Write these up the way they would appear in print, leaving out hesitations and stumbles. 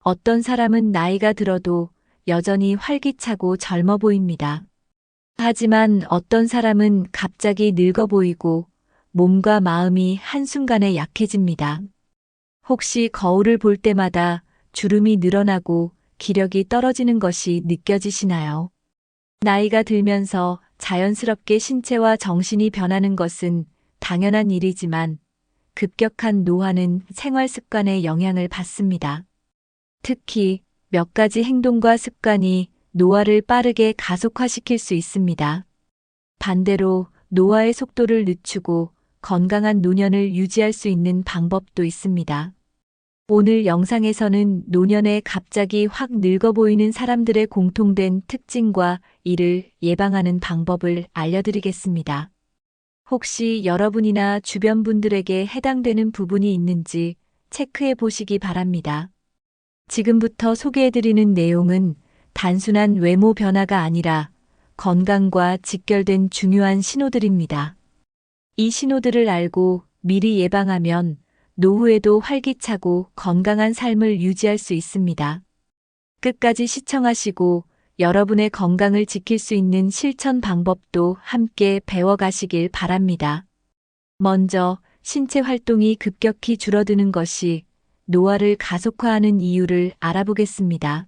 어떤 사람은 나이가 들어도 여전히 활기차고 젊어 보입니다. 하지만 어떤 사람은 갑자기 늙어 보이고 몸과 마음이 한순간에 약해집니다. 혹시 거울을 볼 때마다 주름이 늘어나고 기력이 떨어지는 것이 느껴지시나요? 나이가 들면서 자연스럽게 신체와 정신이 변하는 것은 당연한 일이지만 급격한 노화는 생활 습관에 영향을 받습니다. 특히 몇 가지 행동과 습관이 노화를 빠르게 가속화시킬 수 있습니다. 반대로 노화의 속도를 늦추고 건강한 노년을 유지할 수 있는 방법도 있습니다. 오늘 영상에서는 노년에 갑자기 확 늙어 보이는 사람들의 공통된 특징과 이를 예방하는 방법을 알려드리겠습니다. 혹시 여러분이나 주변 분들에게 해당되는 부분이 있는지 체크해 보시기 바랍니다. 지금부터 소개해드리는 내용은 단순한 외모 변화가 아니라 건강과 직결된 중요한 신호들입니다. 이 신호들을 알고 미리 예방하면 노후에도 활기차고 건강한 삶을 유지할 수 있습니다. 끝까지 시청하시고 여러분의 건강을 지킬 수 있는 실천 방법도 함께 배워가시길 바랍니다. 먼저 신체 활동이 급격히 줄어드는 것이 노화를 가속화하는 이유를 알아보겠습니다.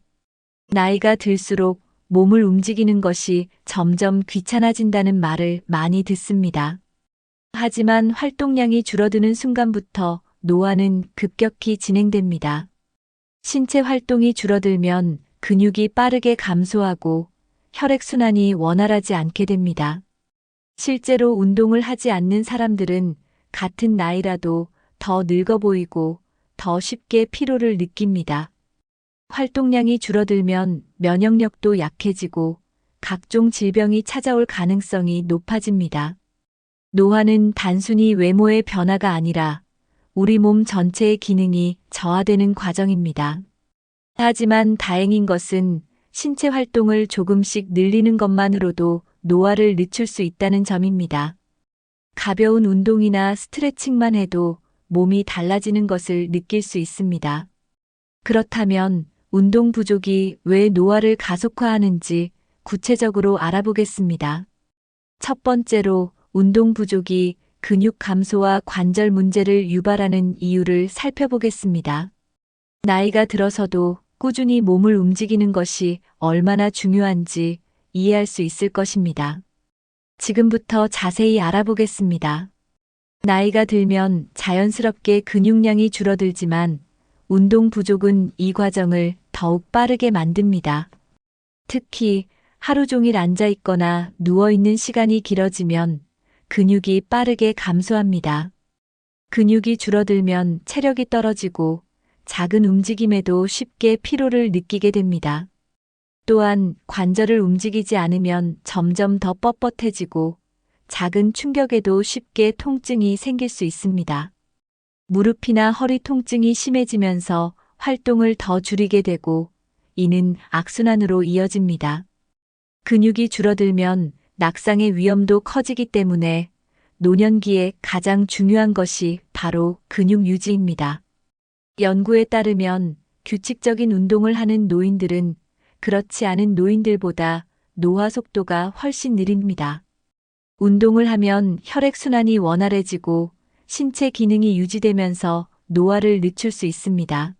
나이가 들수록 몸을 움직이는 것이 점점 귀찮아진다는 말을 많이 듣습니다. 하지만 활동량이 줄어드는 순간부터 노화는 급격히 진행됩니다. 신체 활동이 줄어들면 근육이 빠르게 감소하고 혈액순환이 원활하지 않게 됩니다. 실제로 운동을 하지 않는 사람들은 같은 나이라도 더 늙어 보이고 더 쉽게 피로를 느낍니다. 활동량이 줄어들면 면역력도 약해지고 각종 질병이 찾아올 가능성이 높아집니다. 노화는 단순히 외모의 변화가 아니라 우리 몸 전체의 기능이 저하되는 과정입니다. 하지만 다행인 것은 신체 활동을 조금씩 늘리는 것만으로도 노화를 늦출 수 있다는 점입니다. 가벼운 운동이나 스트레칭만 해도 몸이 달라지는 것을 느낄 수 있습니다. 그렇다면 운동 부족이 왜 노화를 가속화하는지 구체적으로 알아보겠습니다. 첫 번째로 운동 부족이 근육 감소와 관절 문제를 유발하는 이유를 살펴보겠습니다. 나이가 들어서도 꾸준히 몸을 움직이는 것이 얼마나 중요한지 이해할 수 있을 것입니다. 지금부터 자세히 알아보겠습니다. 나이가 들면 자연스럽게 근육량이 줄어들지만 운동 부족은 이 과정을 더욱 빠르게 만듭니다. 특히 하루 종일 앉아 있거나 누워 있는 시간이 길어지면 근육이 빠르게 감소합니다. 근육이 줄어들면 체력이 떨어지고 작은 움직임에도 쉽게 피로를 느끼게 됩니다. 또한 관절을 움직이지 않으면 점점 더 뻣뻣해지고 작은 충격에도 쉽게 통증이 생길 수 있습니다. 무릎이나 허리 통증이 심해지면서 활동을 더 줄이게 되고 이는 악순환으로 이어집니다. 근육이 줄어들면 낙상의 위험도 커지기 때문에 노년기에 가장 중요한 것이 바로 근육 유지입니다. 연구에 따르면 규칙적인 운동을 하는 노인들은 그렇지 않은 노인들보다 노화 속도가 훨씬 느립니다. 운동을 하면 혈액순환이 원활해지고 신체 기능이 유지되면서 노화를 늦출 수 있습니다.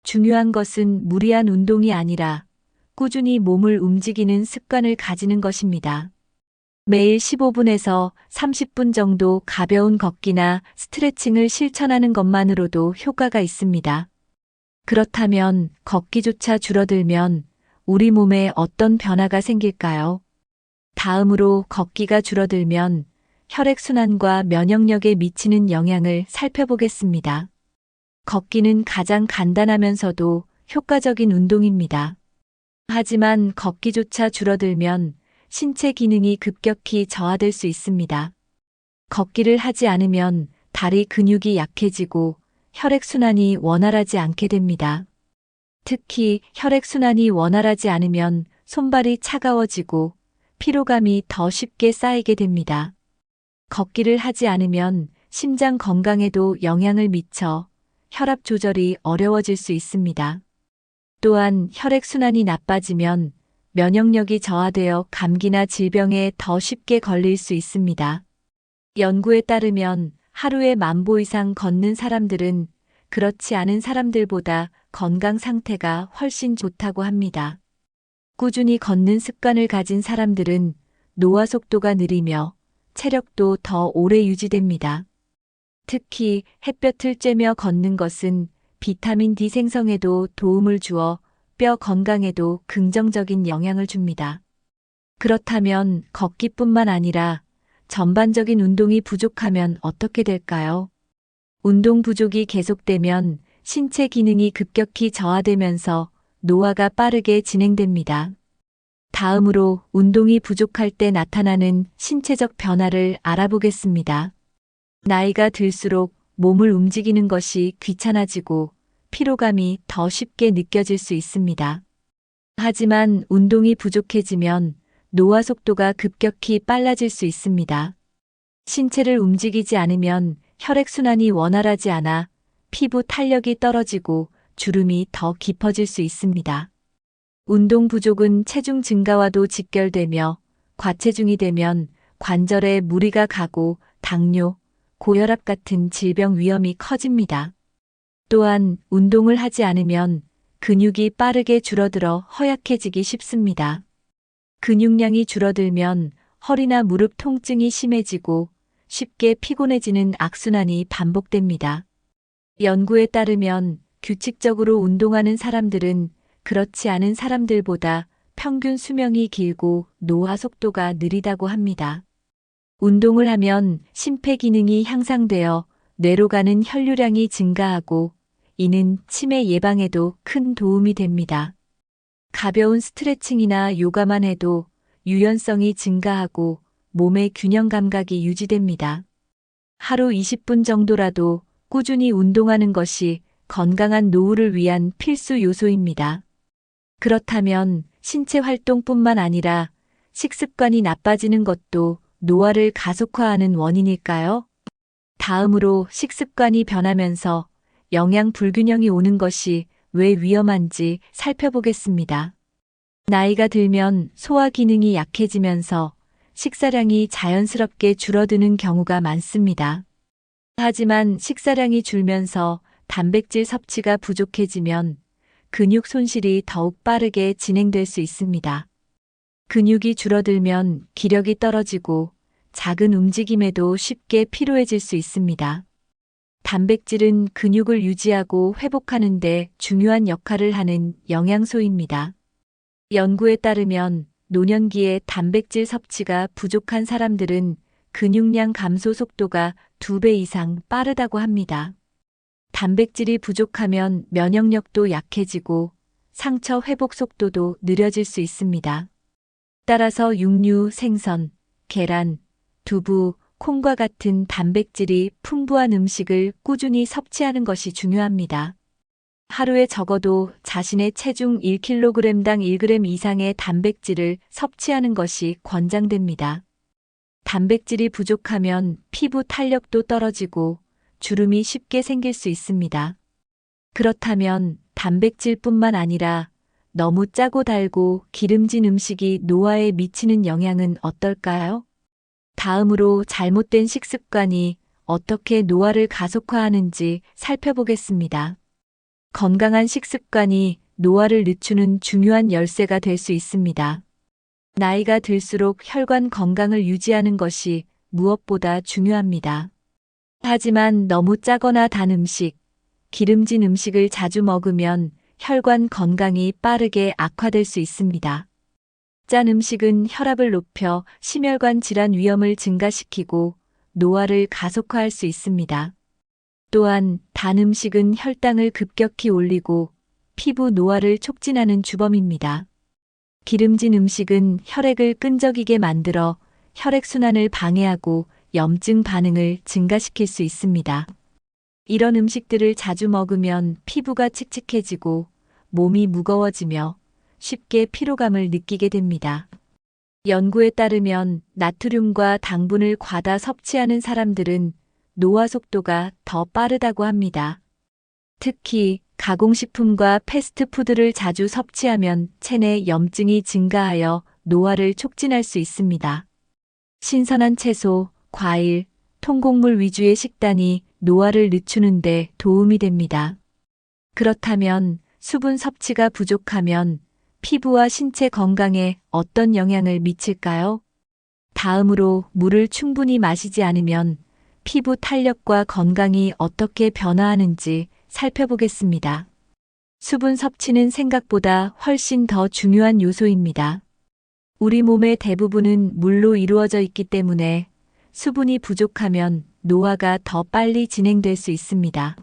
중요한 것은 무리한 운동이 아니라 꾸준히 몸을 움직이는 습관을 가지는 것입니다. 매일 15분에서 30분 정도 가벼운 걷기나 스트레칭을 실천하는 것만으로도 효과가 있습니다. 그렇다면 걷기조차 줄어들면 우리 몸에 어떤 변화가 생길까요? 다음으로 걷기가 줄어들면 혈액순환과 면역력에 미치는 영향을 살펴보겠습니다. 걷기는 가장 간단하면서도 효과적인 운동입니다. 하지만 걷기조차 줄어들면 신체 기능이 급격히 저하될 수 있습니다. 걷기를 하지 않으면 다리 근육이 약해지고 혈액순환이 원활하지 않게 됩니다. 특히 혈액순환이 원활하지 않으면 손발이 차가워지고 피로감이 더 쉽게 쌓이게 됩니다. 걷기를 하지 않으면 심장 건강에도 영향을 미쳐 혈압 조절이 어려워질 수 있습니다. 또한 혈액순환이 나빠지면 면역력이 저하되어 감기나 질병에 더 쉽게 걸릴 수 있습니다. 연구에 따르면 하루에 10,000보 이상 걷는 사람들은 그렇지 않은 사람들보다 건강 상태가 훨씬 좋다고 합니다. 꾸준히 걷는 습관을 가진 사람들은 노화 속도가 느리며 체력도 더 오래 유지됩니다. 특히 햇볕을 쬐며 걷는 것은 비타민 D 생성에도 도움을 주어 뼈 건강에도 긍정적인 영향을 줍니다. 그렇다면 걷기뿐만 아니라 전반적인 운동이 부족하면 어떻게 될까요? 운동 부족이 계속되면 신체 기능이 급격히 저하되면서 노화가 빠르게 진행됩니다. 다음으로 운동이 부족할 때 나타나는 신체적 변화를 알아보겠습니다. 나이가 들수록 몸을 움직이는 것이 귀찮아지고 피로감이 더 쉽게 느껴질 수 있습니다. 하지만 운동이 부족해지면 노화 속도가 급격히 빨라질 수 있습니다. 신체를 움직이지 않으면 혈액순환이 원활하지 않아 피부 탄력이 떨어지고 주름이 더 깊어질 수 있습니다. 운동 부족은 체중 증가와도 직결되며 과체중이 되면 관절에 무리가 가고 당뇨, 고혈압 같은 질병 위험이 커집니다. 또한 운동을 하지 않으면 근육이 빠르게 줄어들어 허약해지기 쉽습니다. 근육량이 줄어들면 허리나 무릎 통증이 심해지고 쉽게 피곤해지는 악순환이 반복됩니다. 연구에 따르면 규칙적으로 운동하는 사람들은 그렇지 않은 사람들보다 평균 수명이 길고 노화 속도가 느리다고 합니다. 운동을 하면 심폐기능이 향상되어 뇌로 가는 혈류량이 증가하고 이는 치매 예방에도 큰 도움이 됩니다. 가벼운 스트레칭이나 요가만 해도 유연성이 증가하고 몸의 균형 감각이 유지됩니다. 하루 20분 정도라도 꾸준히 운동하는 것이 건강한 노후를 위한 필수 요소입니다. 그렇다면 신체 활동뿐만 아니라 식습관이 나빠지는 것도 노화를 가속화하는 원인일까요? 다음으로 식습관이 변하면서 영양 불균형이 오는 것이 왜 위험한지 살펴보겠습니다. 나이가 들면 소화 기능이 약해지면서 식사량이 자연스럽게 줄어드는 경우가 많습니다. 하지만 식사량이 줄면서 단백질 섭취가 부족해지면 근육 손실이 더욱 빠르게 진행될 수 있습니다. 근육이 줄어들면 기력이 떨어지고 작은 움직임에도 쉽게 피로해질 수 있습니다. 단백질은 근육을 유지하고 회복하는 데 중요한 역할을 하는 영양소입니다. 연구에 따르면 노년기에 단백질 섭취가 부족한 사람들은 근육량 감소 속도가 2배 이상 빠르다고 합니다. 단백질이 부족하면 면역력도 약해지고 상처 회복 속도도 느려질 수 있습니다. 따라서 육류, 생선, 계란, 두부, 콩과 같은 단백질이 풍부한 음식을 꾸준히 섭취하는 것이 중요합니다. 하루에 적어도 자신의 체중 1kg당 1g 이상의 단백질을 섭취하는 것이 권장됩니다. 단백질이 부족하면 피부 탄력도 떨어지고 주름이 쉽게 생길 수 있습니다. 그렇다면 단백질뿐만 아니라 너무 짜고 달고 기름진 음식이 노화에 미치는 영향은 어떨까요? 다음으로 잘못된 식습관이 어떻게 노화를 가속화하는지 살펴보겠습니다. 건강한 식습관이 노화를 늦추는 중요한 열쇠가 될 수 있습니다. 나이가 들수록 혈관 건강을 유지하는 것이 무엇보다 중요합니다. 하지만 너무 짜거나 단 음식, 기름진 음식을 자주 먹으면 혈관 건강이 빠르게 악화될 수 있습니다. 짠 음식은 혈압을 높여 심혈관 질환 위험을 증가시키고 노화를 가속화할 수 있습니다. 또한 단 음식은 혈당을 급격히 올리고 피부 노화를 촉진하는 주범입니다. 기름진 음식은 혈액을 끈적이게 만들어 혈액순환을 방해하고 염증 반응을 증가시킬 수 있습니다. 이런 음식들을 자주 먹으면 피부가 칙칙해지고 몸이 무거워지며 쉽게 피로감을 느끼게 됩니다. 연구에 따르면 나트륨과 당분을 과다 섭취하는 사람들은 노화 속도가 더 빠르다고 합니다. 특히 가공식품과 패스트푸드를 자주 섭취하면 체내 염증이 증가하여 노화를 촉진할 수 있습니다. 신선한 채소, 과일, 통곡물 위주의 식단이 노화를 늦추는 데 도움이 됩니다. 그렇다면 수분 섭취가 부족하면 피부와 신체 건강에 어떤 영향을 미칠까요? 다음으로 물을 충분히 마시지 않으면 피부 탄력과 건강이 어떻게 변화하는지 살펴보겠습니다. 수분 섭취는 생각보다 훨씬 더 중요한 요소입니다. 우리 몸의 대부분은 물로 이루어져 있기 때문에 수분이 부족하면 노화가 더 빨리 진행될 수 있습니다.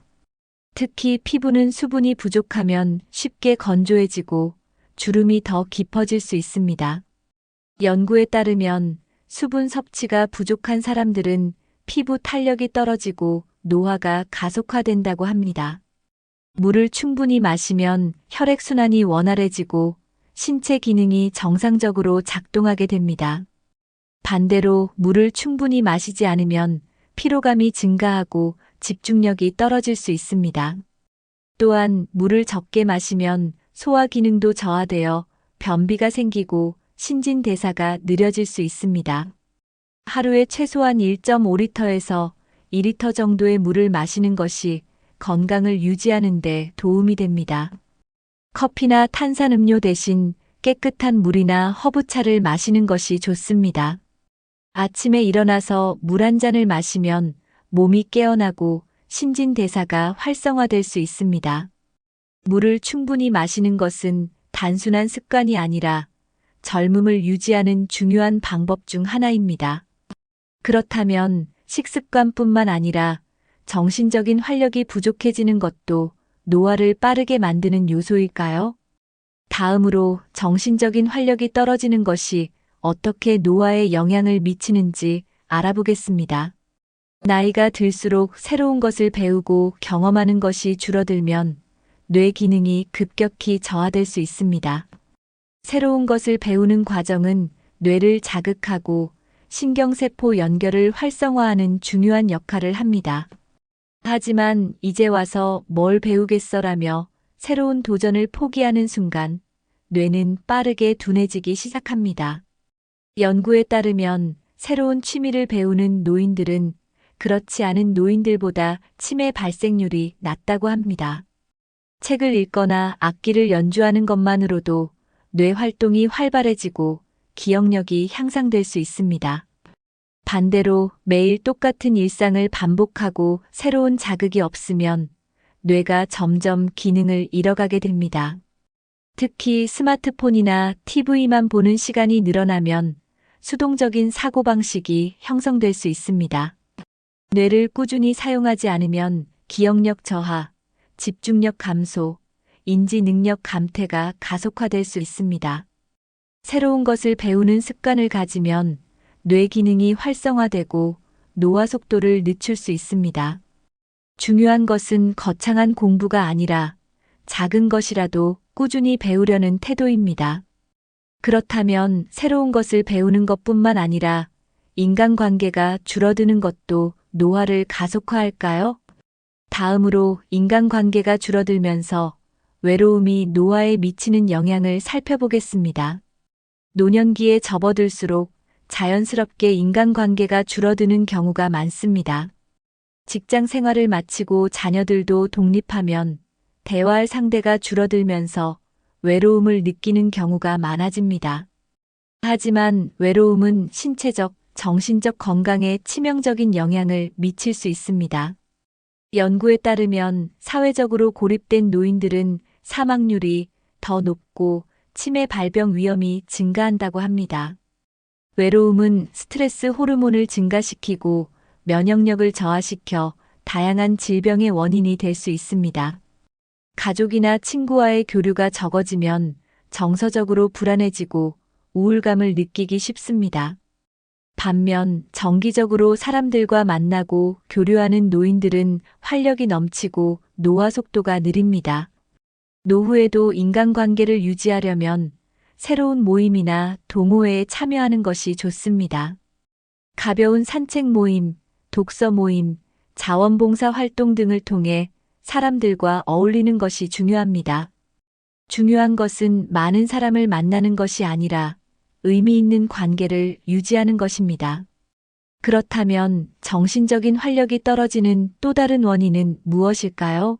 특히 피부는 수분이 부족하면 쉽게 건조해지고 주름이 더 깊어질 수 있습니다. 연구에 따르면 수분 섭취가 부족한 사람들은 피부 탄력이 떨어지고 노화가 가속화된다고 합니다. 물을 충분히 마시면 혈액순환이 원활해지고 신체 기능이 정상적으로 작동하게 됩니다. 반대로 물을 충분히 마시지 않으면 피로감이 증가하고 집중력이 떨어질 수 있습니다. 또한 물을 적게 마시면 소화 기능도 저하되어 변비가 생기고 신진대사가 느려질 수 있습니다. 하루에 최소한 1.5리터에서 2리터 정도의 물을 마시는 것이 건강을 유지하는 데 도움이 됩니다. 커피나 탄산음료 대신 깨끗한 물이나 허브차를 마시는 것이 좋습니다. 아침에 일어나서 물 한 잔을 마시면 몸이 깨어나고 신진대사가 활성화될 수 있습니다. 물을 충분히 마시는 것은 단순한 습관이 아니라 젊음을 유지하는 중요한 방법 중 하나입니다. 그렇다면 식습관뿐만 아니라 정신적인 활력이 부족해지는 것도 노화를 빠르게 만드는 요소일까요? 다음으로 정신적인 활력이 떨어지는 것이 어떻게 노화에 영향을 미치는지 알아보겠습니다. 나이가 들수록 새로운 것을 배우고 경험하는 것이 줄어들면 뇌 기능이 급격히 저하될 수 있습니다. 새로운 것을 배우는 과정은 뇌를 자극하고 신경세포 연결을 활성화하는 중요한 역할을 합니다. 하지만 이제 와서 뭘 배우겠어라며 새로운 도전을 포기하는 순간 뇌는 빠르게 둔해지기 시작합니다. 연구에 따르면 새로운 취미를 배우는 노인들은 그렇지 않은 노인들보다 치매 발생률이 낮다고 합니다. 책을 읽거나 악기를 연주하는 것만으로도 뇌 활동이 활발해지고 기억력이 향상될 수 있습니다. 반대로 매일 똑같은 일상을 반복하고 새로운 자극이 없으면 뇌가 점점 기능을 잃어가게 됩니다. 특히 스마트폰이나 TV만 보는 시간이 늘어나면 수동적인 사고방식이 형성될 수 있습니다. 뇌를 꾸준히 사용하지 않으면 기억력 저하, 집중력 감소, 인지 능력 감퇴가 가속화될 수 있습니다. 새로운 것을 배우는 습관을 가지면 뇌 기능이 활성화되고 노화 속도를 늦출 수 있습니다. 중요한 것은 거창한 공부가 아니라 작은 것이라도 꾸준히 배우려는 태도입니다. 그렇다면 새로운 것을 배우는 것뿐만 아니라 인간관계가 줄어드는 것도 노화를 가속화할까요? 다음으로 인간관계가 줄어들면서 외로움이 노화에 미치는 영향을 살펴보겠습니다. 노년기에 접어들수록 자연스럽게 인간관계가 줄어드는 경우가 많습니다. 직장 생활을 마치고 자녀들도 독립하면 대화할 상대가 줄어들면서 외로움을 느끼는 경우가 많아집니다. 하지만 외로움은 신체적, 정신적 건강에 치명적인 영향을 미칠 수 있습니다. 연구에 따르면 사회적으로 고립된 노인들은 사망률이 더 높고 치매 발병 위험이 증가한다고 합니다. 외로움은 스트레스 호르몬을 증가시키고 면역력을 저하시켜 다양한 질병의 원인이 될 수 있습니다. 가족이나 친구와의 교류가 적어지면 정서적으로 불안해지고 우울감을 느끼기 쉽습니다. 반면 정기적으로 사람들과 만나고 교류하는 노인들은 활력이 넘치고 노화 속도가 느립니다. 노후에도 인간관계를 유지하려면 새로운 모임이나 동호회에 참여하는 것이 좋습니다. 가벼운 산책 모임, 독서 모임, 자원봉사 활동 등을 통해 사람들과 어울리는 것이 중요합니다. 중요한 것은 많은 사람을 만나는 것이 아니라 의미 있는 관계를 유지하는 것입니다. 그렇다면 정신적인 활력이 떨어지는 또 다른 원인은 무엇일까요?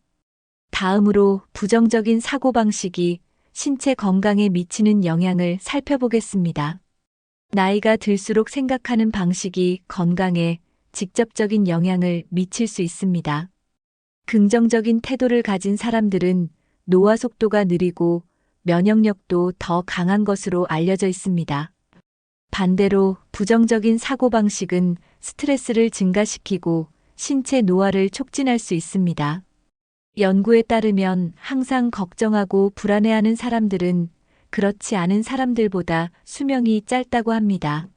다음으로 부정적인 사고방식이 신체 건강에 미치는 영향을 살펴보겠습니다. 나이가 들수록 생각하는 방식이 건강에 직접적인 영향을 미칠 수 있습니다. 긍정적인 태도를 가진 사람들은 노화 속도가 느리고 면역력도 더 강한 것으로 알려져 있습니다. 반대로 부정적인 사고방식은 스트레스를 증가시키고 신체 노화를 촉진할 수 있습니다. 연구에 따르면 항상 걱정하고 불안해하는 사람들은 그렇지 않은 사람들보다 수명이 짧다고 합니다.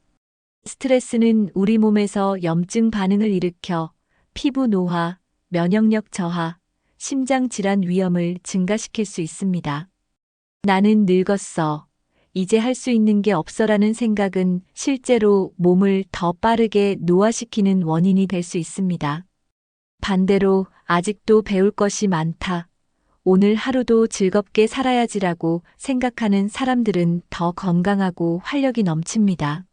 스트레스는 우리 몸에서 염증 반응을 일으켜 피부 노화, 면역력 저하, 심장 질환 위험을 증가시킬 수 있습니다. 나는 늙었어. 이제 할 수 있는 게 없어라는 생각은 실제로 몸을 더 빠르게 노화시키는 원인이 될 수 있습니다. 반대로 아직도 배울 것이 많다. 오늘 하루도 즐겁게 살아야지라고 생각하는 사람들은 더 건강하고 활력이 넘칩니다.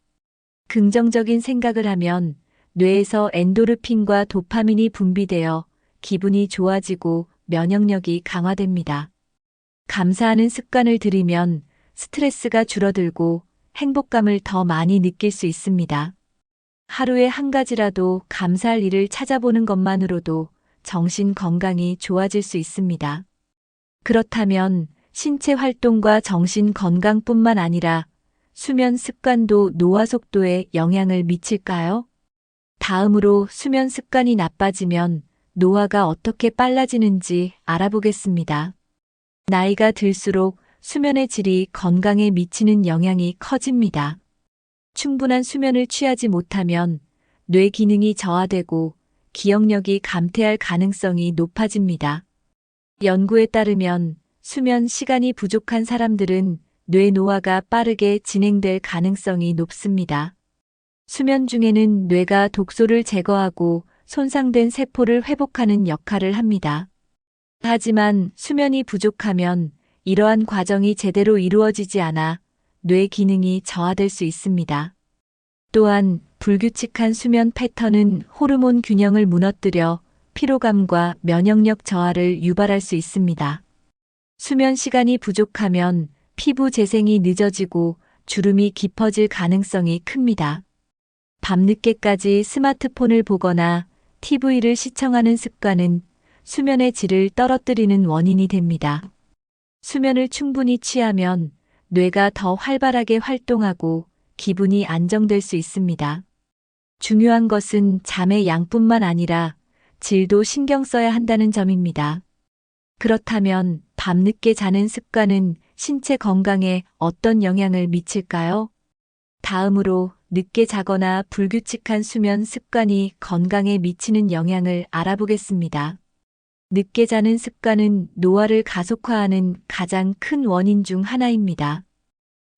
긍정적인 생각을 하면 뇌에서 엔도르핀과 도파민이 분비되어 기분이 좋아지고 면역력이 강화됩니다. 감사하는 습관을 들이면 스트레스가 줄어들고 행복감을 더 많이 느낄 수 있습니다. 하루에 한 가지라도 감사할 일을 찾아보는 것만으로도 정신 건강이 좋아질 수 있습니다. 그렇다면 신체 활동과 정신 건강뿐만 아니라 수면 습관도 노화 속도에 영향을 미칠까요? 다음으로 수면 습관이 나빠지면 노화가 어떻게 빨라지는지 알아보겠습니다. 나이가 들수록 수면의 질이 건강에 미치는 영향이 커집니다. 충분한 수면을 취하지 못하면 뇌 기능이 저하되고 기억력이 감퇴할 가능성이 높아집니다. 연구에 따르면 수면 시간이 부족한 사람들은 뇌 노화가 빠르게 진행될 가능성이 높습니다. 수면 중에는 뇌가 독소를 제거하고 손상된 세포를 회복하는 역할을 합니다. 하지만 수면이 부족하면 이러한 과정이 제대로 이루어지지 않아 뇌 기능이 저하될 수 있습니다. 또한 불규칙한 수면 패턴은 호르몬 균형을 무너뜨려 피로감과 면역력 저하를 유발할 수 있습니다. 수면 시간이 부족하면 피부 재생이 늦어지고 주름이 깊어질 가능성이 큽니다. 밤늦게까지 스마트폰을 보거나 TV를 시청하는 습관은 수면의 질을 떨어뜨리는 원인이 됩니다. 수면을 충분히 취하면 뇌가 더 활발하게 활동하고 기분이 안정될 수 있습니다. 중요한 것은 잠의 양뿐만 아니라 질도 신경 써야 한다는 점입니다. 그렇다면 밤늦게 자는 습관은 신체 건강에 어떤 영향을 미칠까요? 다음으로 늦게 자거나 불규칙한 수면 습관이 건강에 미치는 영향을 알아보겠습니다. 늦게 자는 습관은 노화를 가속화하는 가장 큰 원인 중 하나입니다.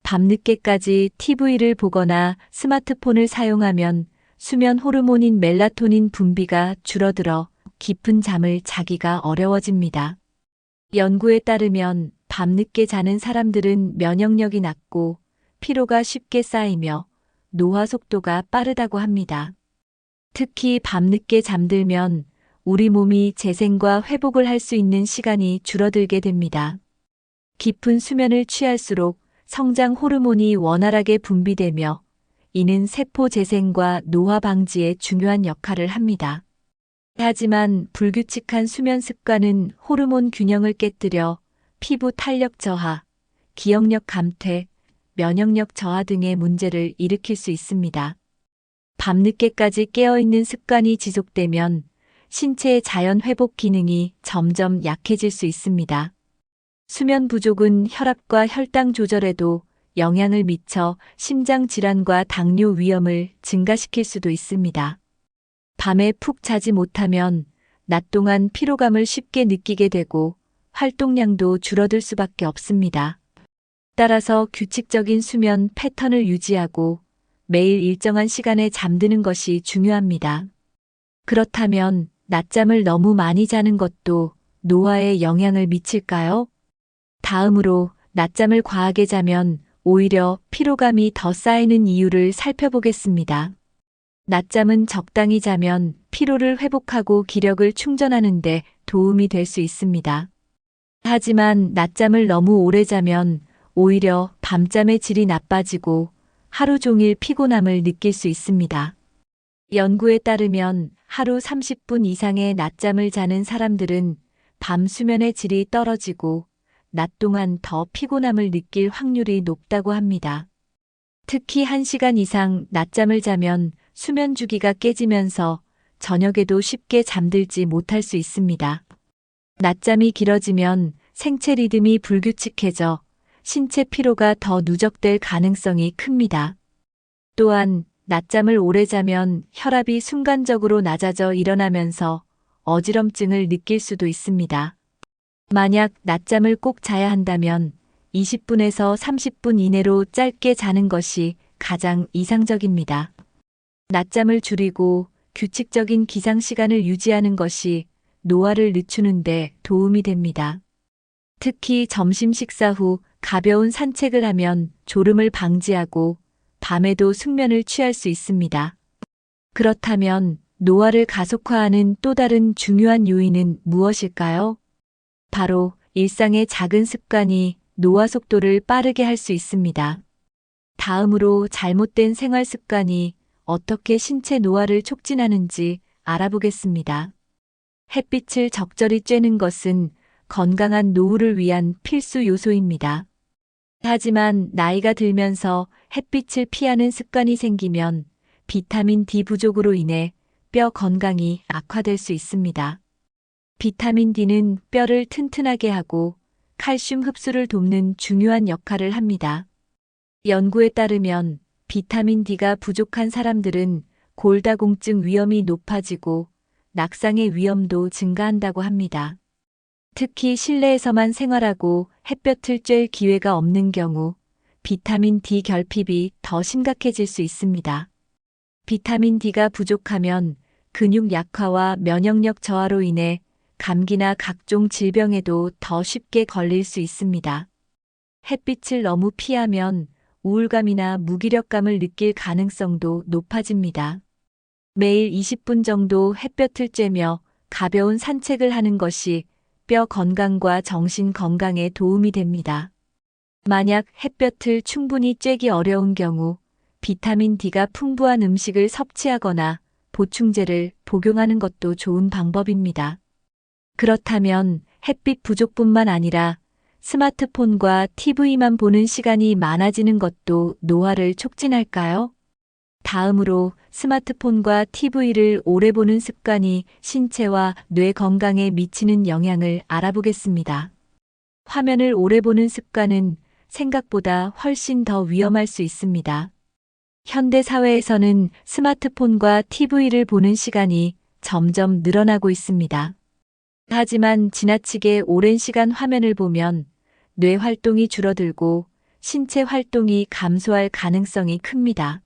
밤늦게까지 TV를 보거나 스마트폰을 사용하면 수면 호르몬인 멜라토닌 분비가 줄어들어 깊은 잠을 자기가 어려워집니다. 연구에 따르면 밤늦게 자는 사람들은 면역력이 낮고 피로가 쉽게 쌓이며 노화 속도가 빠르다고 합니다. 특히 밤늦게 잠들면 우리 몸이 재생과 회복을 할 수 있는 시간이 줄어들게 됩니다. 깊은 수면을 취할수록 성장 호르몬이 원활하게 분비되며 이는 세포 재생과 노화 방지에 중요한 역할을 합니다. 하지만 불규칙한 수면 습관은 호르몬 균형을 깨뜨려 피부 탄력 저하, 기억력 감퇴, 면역력 저하 등의 문제를 일으킬 수 있습니다. 밤늦게까지 깨어있는 습관이 지속되면 신체의 자연 회복 기능이 점점 약해질 수 있습니다. 수면 부족은 혈압과 혈당 조절에도 영향을 미쳐 심장 질환과 당뇨 위험을 증가시킬 수도 있습니다. 밤에 푹 자지 못하면 낮 동안 피로감을 쉽게 느끼게 되고 활동량도 줄어들 수밖에 없습니다. 따라서 규칙적인 수면 패턴을 유지하고 매일 일정한 시간에 잠드는 것이 중요합니다. 그렇다면 낮잠을 너무 많이 자는 것도 노화에 영향을 미칠까요? 다음으로 낮잠을 과하게 자면 오히려 피로감이 더 쌓이는 이유를 살펴보겠습니다. 낮잠은 적당히 자면 피로를 회복하고 기력을 충전하는 데 도움이 될 수 있습니다. 하지만 낮잠을 너무 오래 자면 오히려 밤잠의 질이 나빠지고 하루 종일 피곤함을 느낄 수 있습니다. 연구에 따르면 하루 30분 이상의 낮잠을 자는 사람들은 밤 수면의 질이 떨어지고 낮 동안 더 피곤함을 느낄 확률이 높다고 합니다. 특히 1시간 이상 낮잠을 자면 수면 주기가 깨지면서 저녁에도 쉽게 잠들지 못할 수 있습니다. 낮잠이 길어지면 생체 리듬이 불규칙해져 신체 피로가 더 누적될 가능성이 큽니다. 또한 낮잠을 오래 자면 혈압이 순간적으로 낮아져 일어나면서 어지럼증을 느낄 수도 있습니다. 만약 낮잠을 꼭 자야 한다면 20분에서 30분 이내로 짧게 자는 것이 가장 이상적입니다. 낮잠을 줄이고 규칙적인 기상 시간을 유지하는 것이 노화를 늦추는 데 도움이 됩니다. 특히 점심 식사 후 가벼운 산책을 하면 졸음을 방지하고 밤에도 숙면을 취할 수 있습니다. 그렇다면 노화를 가속화하는 또 다른 중요한 요인은 무엇일까요? 바로 일상의 작은 습관이 노화 속도를 빠르게 할 수 있습니다. 다음으로 잘못된 생활 습관이 어떻게 신체 노화를 촉진하는지 알아보겠습니다. 햇빛을 적절히 쬐는 것은 건강한 노후를 위한 필수 요소입니다. 하지만 나이가 들면서 햇빛을 피하는 습관이 생기면 비타민 D 부족으로 인해 뼈 건강이 악화될 수 있습니다. 비타민 D는 뼈를 튼튼하게 하고 칼슘 흡수를 돕는 중요한 역할을 합니다. 연구에 따르면 비타민 D가 부족한 사람들은 골다공증 위험이 높아지고 낙상의 위험도 증가한다고 합니다. 특히 실내에서만 생활하고 햇볕을 쬐일 기회가 없는 경우 비타민 D 결핍이 더 심각해질 수 있습니다. 비타민 D가 부족하면 근육 약화와 면역력 저하로 인해 감기나 각종 질병에도 더 쉽게 걸릴 수 있습니다. 햇빛을 너무 피하면 우울감이나 무기력감을 느낄 가능성도 높아집니다. 매일 20분 정도 햇볕을 쬐며 가벼운 산책을 하는 것이 뼈 건강과 정신 건강에 도움이 됩니다. 만약 햇볕을 충분히 쬐기 어려운 경우 비타민 D가 풍부한 음식을 섭취하거나 보충제를 복용하는 것도 좋은 방법입니다. 그렇다면 햇빛 부족뿐만 아니라 스마트폰과 TV만 보는 시간이 많아지는 것도 노화를 촉진할까요? 다음으로 스마트폰과 TV를 오래 보는 습관이 신체와 뇌 건강에 미치는 영향을 알아보겠습니다. 화면을 오래 보는 습관은 생각보다 훨씬 더 위험할 수 있습니다. 현대 사회에서는 스마트폰과 TV를 보는 시간이 점점 늘어나고 있습니다. 하지만 지나치게 오랜 시간 화면을 보면 뇌 활동이 줄어들고 신체 활동이 감소할 가능성이 큽니다.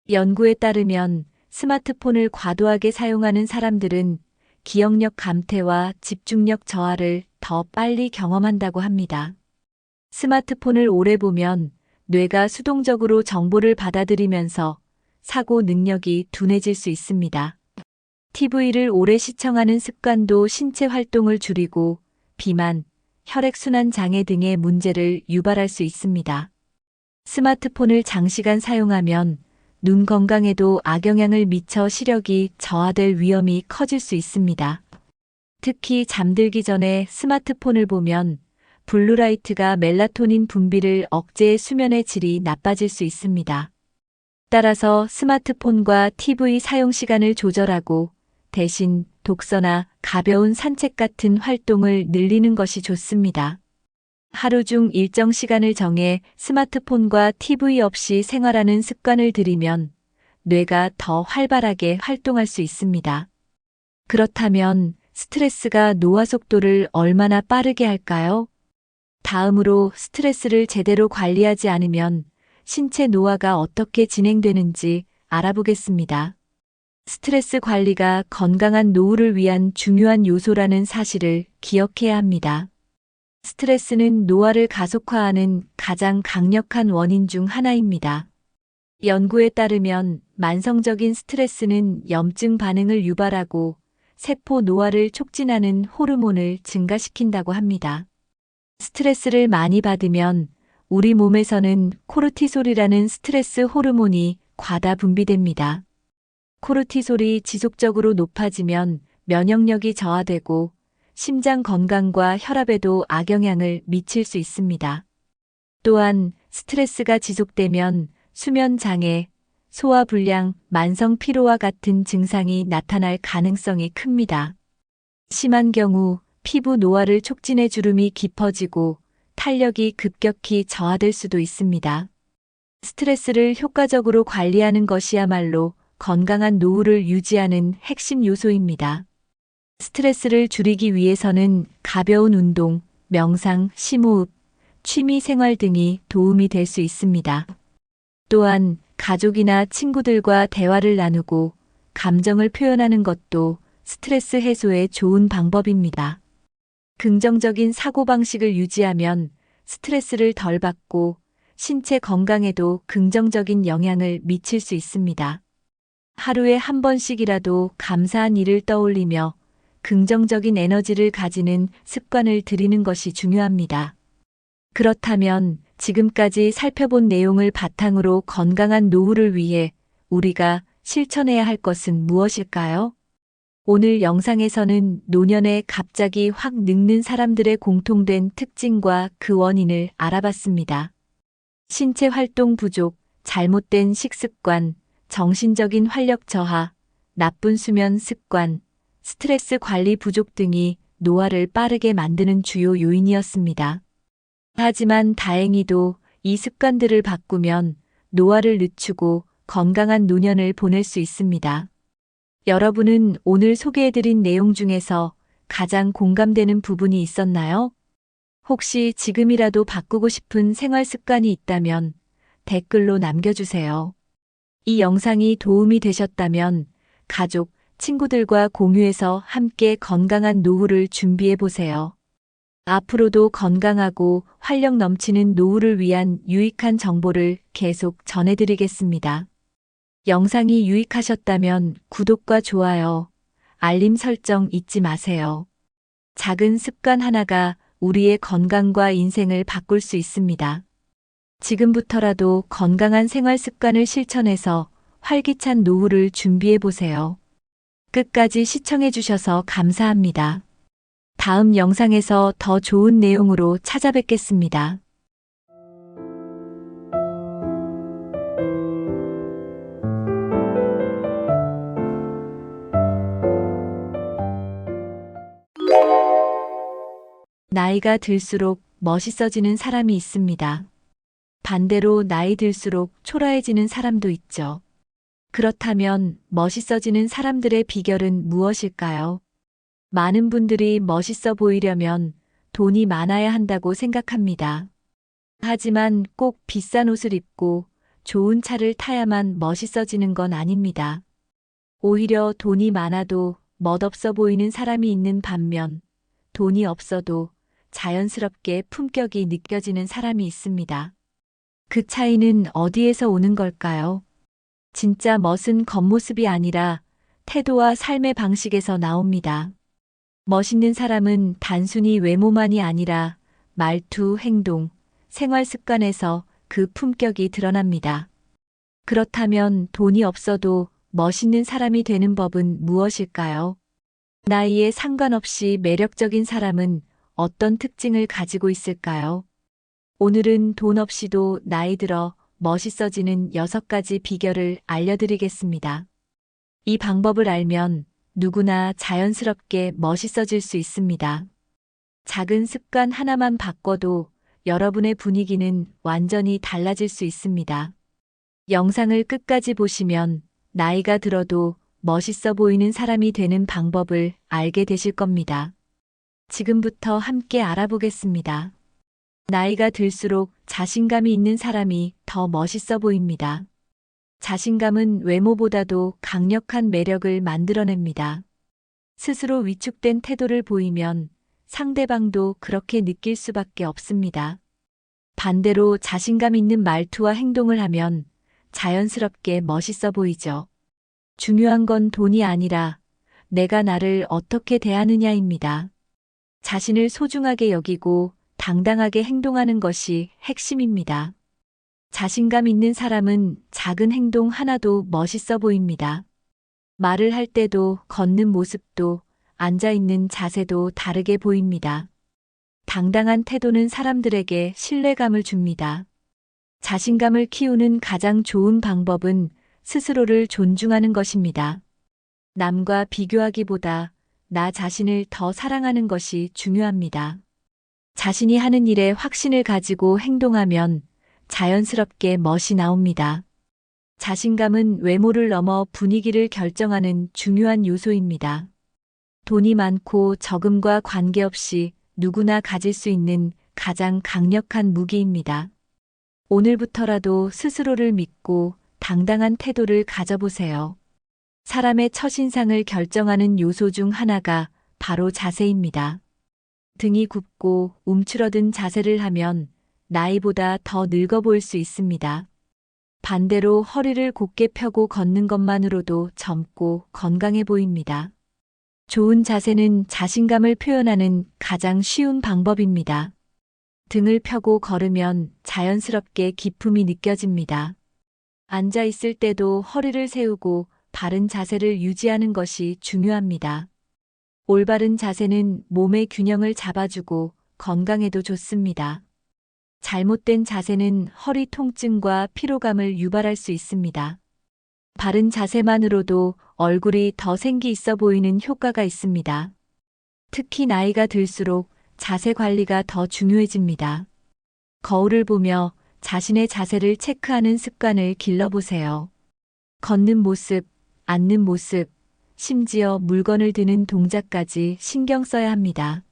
연구에 따르면 스마트폰을 과도하게 사용하는 사람들은 기억력 감퇴와 집중력 저하를 더 빨리 경험한다고 합니다. 스마트폰을 오래 보면 뇌가 수동적으로 정보를 받아들이면서 사고 능력이 둔해질 수 있습니다. TV를 오래 시청하는 습관도 신체 활동을 줄이고 비만, 혈액순환 장애 등의 문제를 유발할 수 있습니다. 스마트폰을 장시간 사용하면 눈 건강에도 악영향을 미쳐 시력이 저하될 위험이 커질 수 있습니다. 특히 잠들기 전에 스마트폰을 보면 블루라이트가 멜라토닌 분비를 억제해 수면의 질이 나빠질 수 있습니다. 따라서 스마트폰과 TV 사용 시간을 조절하고 대신 독서나 가벼운 산책 같은 활동을 늘리는 것이 좋습니다. 하루 중 일정 시간을 정해 스마트폰과 TV 없이 생활하는 습관을 들이면 뇌가 더 활발하게 활동할 수 있습니다. 그렇다면 스트레스가 노화 속도를 얼마나 빠르게 할까요? 다음으로 스트레스를 제대로 관리하지 않으면 신체 노화가 어떻게 진행되는지 알아보겠습니다. 스트레스 관리가 건강한 노후를 위한 중요한 요소라는 사실을 기억해야 합니다. 스트레스는 노화를 가속화하는 가장 강력한 원인 중 하나입니다. 연구에 따르면 만성적인 스트레스는 염증 반응을 유발하고 세포 노화를 촉진하는 호르몬을 증가시킨다고 합니다. 스트레스를 많이 받으면 우리 몸에서는 코르티솔이라는 스트레스 호르몬이 과다 분비됩니다. 코르티솔이 지속적으로 높아지면 면역력이 저하되고 심장 건강과 혈압에도 악영향을 미칠 수 있습니다. 또한 스트레스가 지속되면 수면 장애, 소화불량, 만성 피로와 같은 증상이 나타날 가능성이 큽니다. 심한 경우 피부 노화를 촉진해 주름이 깊어지고 탄력이 급격히 저하될 수도 있습니다. 스트레스를 효과적으로 관리하는 것이야말로 건강한 노후를 유지하는 핵심 요소입니다. 스트레스를 줄이기 위해서는 가벼운 운동, 명상, 심호흡, 취미 생활 등이 도움이 될 수 있습니다. 또한 가족이나 친구들과 대화를 나누고 감정을 표현하는 것도 스트레스 해소에 좋은 방법입니다. 긍정적인 사고방식을 유지하면 스트레스를 덜 받고 신체 건강에도 긍정적인 영향을 미칠 수 있습니다. 하루에 한 번씩이라도 감사한 일을 떠올리며 긍정적인 에너지를 가지는 습관을 들이는 것이 중요합니다. 그렇다면 지금까지 살펴본 내용을 바탕으로 건강한 노후를 위해 우리가 실천해야 할 것은 무엇일까요? 오늘 영상에서는 노년에 갑자기 확 늙는 사람들의 공통된 특징과 그 원인을 알아봤습니다. 신체 활동 부족, 잘못된 식습관, 정신적인 활력 저하, 나쁜 수면 습관, 스트레스 관리 부족 등이 노화를 빠르게 만드는 주요 요인이었습니다. 하지만 다행히도 이 습관들을 바꾸면 노화를 늦추고 건강한 노년을 보낼 수 있습니다. 여러분은 오늘 소개해드린 내용 중에서 가장 공감되는 부분이 있었나요? 혹시 지금이라도 바꾸고 싶은 생활 습관이 있다면 댓글로 남겨주세요. 이 영상이 도움이 되셨다면 가족, 친구들과 공유해서 함께 건강한 노후를 준비해 보세요. 앞으로도 건강하고 활력 넘치는 노후를 위한 유익한 정보를 계속 전해드리겠습니다. 영상이 유익하셨다면 구독과 좋아요, 알림 설정 잊지 마세요. 작은 습관 하나가 우리의 건강과 인생을 바꿀 수 있습니다. 지금부터라도 건강한 생활 습관을 실천해서 활기찬 노후를 준비해 보세요. 끝까지 시청해 주셔서 감사합니다. 다음 영상에서 더 좋은 내용으로 찾아뵙겠습니다. 나이가 들수록 멋있어지는 사람이 있습니다. 반대로 나이 들수록 초라해지는 사람도 있죠. 그렇다면 멋있어지는 사람들의 비결은 무엇일까요? 많은 분들이 멋있어 보이려면 돈이 많아야 한다고 생각합니다. 하지만 꼭 비싼 옷을 입고 좋은 차를 타야만 멋있어지는 건 아닙니다. 오히려 돈이 많아도 멋없어 보이는 사람이 있는 반면 돈이 없어도 자연스럽게 품격이 느껴지는 사람이 있습니다. 그 차이는 어디에서 오는 걸까요? 진짜 멋은 겉모습이 아니라 태도와 삶의 방식에서 나옵니다. 멋있는 사람은 단순히 외모만이 아니라 말투, 행동, 생활 습관에서 그 품격이 드러납니다. 그렇다면 돈이 없어도 멋있는 사람이 되는 법은 무엇일까요? 나이에 상관없이 매력적인 사람은 어떤 특징을 가지고 있을까요? 오늘은 돈 없이도 나이 들어 멋있어지는 6가지 비결을 알려드리겠습니다. 이 방법을 알면 누구나 자연스럽게 멋있어질 수 있습니다. 작은 습관 하나만 바꿔도 여러분의 분위기는 완전히 달라질 수 있습니다. 영상을 끝까지 보시면 나이가 들어도 멋있어 보이는 사람이 되는 방법을 알게 되실 겁니다. 지금부터 함께 알아보겠습니다. 나이가 들수록 자신감이 있는 사람이 더 멋있어 보입니다. 자신감은 외모보다도 강력한 매력을 만들어냅니다. 스스로 위축된 태도를 보이면 상대방도 그렇게 느낄 수밖에 없습니다. 반대로 자신감 있는 말투와 행동을 하면 자연스럽게 멋있어 보이죠. 중요한 건 돈이 아니라 내가 나를 어떻게 대하느냐입니다. 자신을 소중하게 여기고 당당하게 행동하는 것이 핵심입니다. 자신감 있는 사람은 작은 행동 하나도 멋있어 보입니다. 말을 할 때도 걷는 모습도 앉아 있는 자세도 다르게 보입니다. 당당한 태도는 사람들에게 신뢰감을 줍니다. 자신감을 키우는 가장 좋은 방법은 스스로를 존중하는 것입니다. 남과 비교하기보다 나 자신을 더 사랑하는 것이 중요합니다. 자신이 하는 일에 확신을 가지고 행동하면 자연스럽게 멋이 나옵니다. 자신감은 외모를 넘어 분위기를 결정하는 중요한 요소입니다. 돈이 많고 적음과 관계없이 누구나 가질 수 있는 가장 강력한 무기입니다. 오늘부터라도 스스로를 믿고 당당한 태도를 가져보세요. 사람의 첫인상을 결정하는 요소 중 하나가 바로 자세입니다. 등이 굽고 움츠러든 자세를 하면 나이보다 더 늙어 보일 수 있습니다. 반대로 허리를 곧게 펴고 걷는 것만으로도 젊고 건강해 보입니다. 좋은 자세는 자신감을 표현하는 가장 쉬운 방법입니다. 등을 펴고 걸으면 자연스럽게 기품이 느껴집니다. 앉아 있을 때도 허리를 세우고 바른 자세를 유지하는 것이 중요합니다. 올바른 자세는 몸의 균형을 잡아주고 건강에도 좋습니다. 잘못된 자세는 허리 통증과 피로감을 유발할 수 있습니다. 바른 자세만으로도 얼굴이 더 생기 있어 보이는 효과가 있습니다. 특히 나이가 들수록 자세 관리가 더 중요해집니다. 거울을 보며 자신의 자세를 체크하는 습관을 길러보세요. 걷는 모습, 앉는 모습, 심지어 물건을 드는 동작까지 신경 써야 합니다.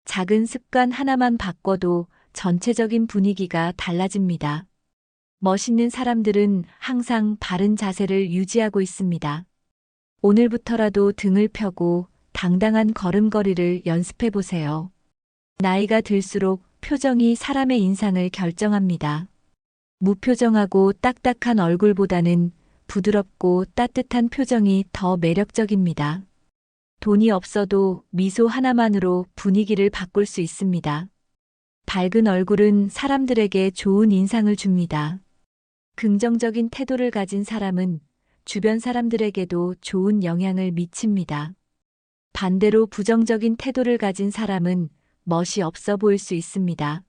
작은 습관 하나만 바꿔도 전체적인 분위기가 달라집니다. 멋있는 사람들은 항상 바른 자세를 유지하고 있습니다. 오늘부터라도 등을 펴고 당당한 걸음걸이를 연습해 보세요. 나이가 들수록 표정이 사람의 인상을 결정합니다. 무표정하고 딱딱한 얼굴보다는 부드럽고 따뜻한 표정이 더 매력적입니다. 돈이 없어도 미소 하나만으로 분위기를 바꿀 수 있습니다. 밝은 얼굴은 사람들에게 좋은 인상을 줍니다. 긍정적인 태도를 가진 사람은 주변 사람들에게도 좋은 영향을 미칩니다. 반대로 부정적인 태도를 가진 사람은 멋이 없어 보일 수 있습니다.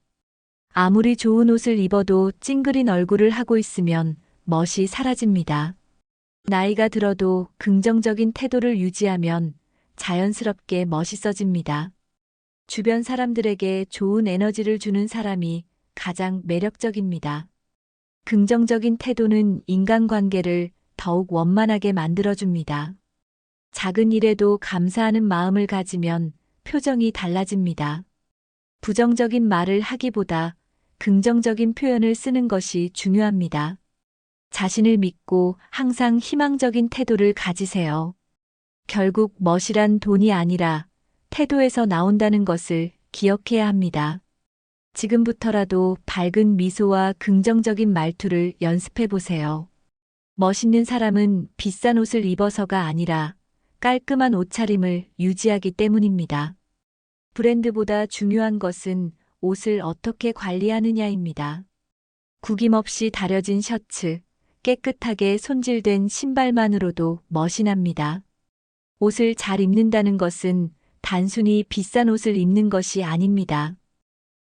아무리 좋은 옷을 입어도 찡그린 얼굴을 하고 있으면 멋이 사라집니다. 나이가 들어도 긍정적인 태도를 유지하면 자연스럽게 멋있어집니다. 주변 사람들에게 좋은 에너지를 주는 사람이 가장 매력적입니다. 긍정적인 태도는 인간관계를 더욱 원만하게 만들어줍니다. 작은 일에도 감사하는 마음을 가지면 표정이 달라집니다. 부정적인 말을 하기보다 긍정적인 표현을 쓰는 것이 중요합니다. 자신을 믿고 항상 희망적인 태도를 가지세요. 결국 멋이란 돈이 아니라 태도에서 나온다는 것을 기억해야 합니다. 지금부터라도 밝은 미소와 긍정적인 말투를 연습해 보세요. 멋있는 사람은 비싼 옷을 입어서가 아니라 깔끔한 옷차림을 유지하기 때문입니다. 브랜드보다 중요한 것은 옷을 어떻게 관리하느냐입니다. 구김없이 다려진 셔츠, 깨끗하게 손질된 신발만으로도 멋이 납니다. 옷을 잘 입는다는 것은 단순히 비싼 옷을 입는 것이 아닙니다.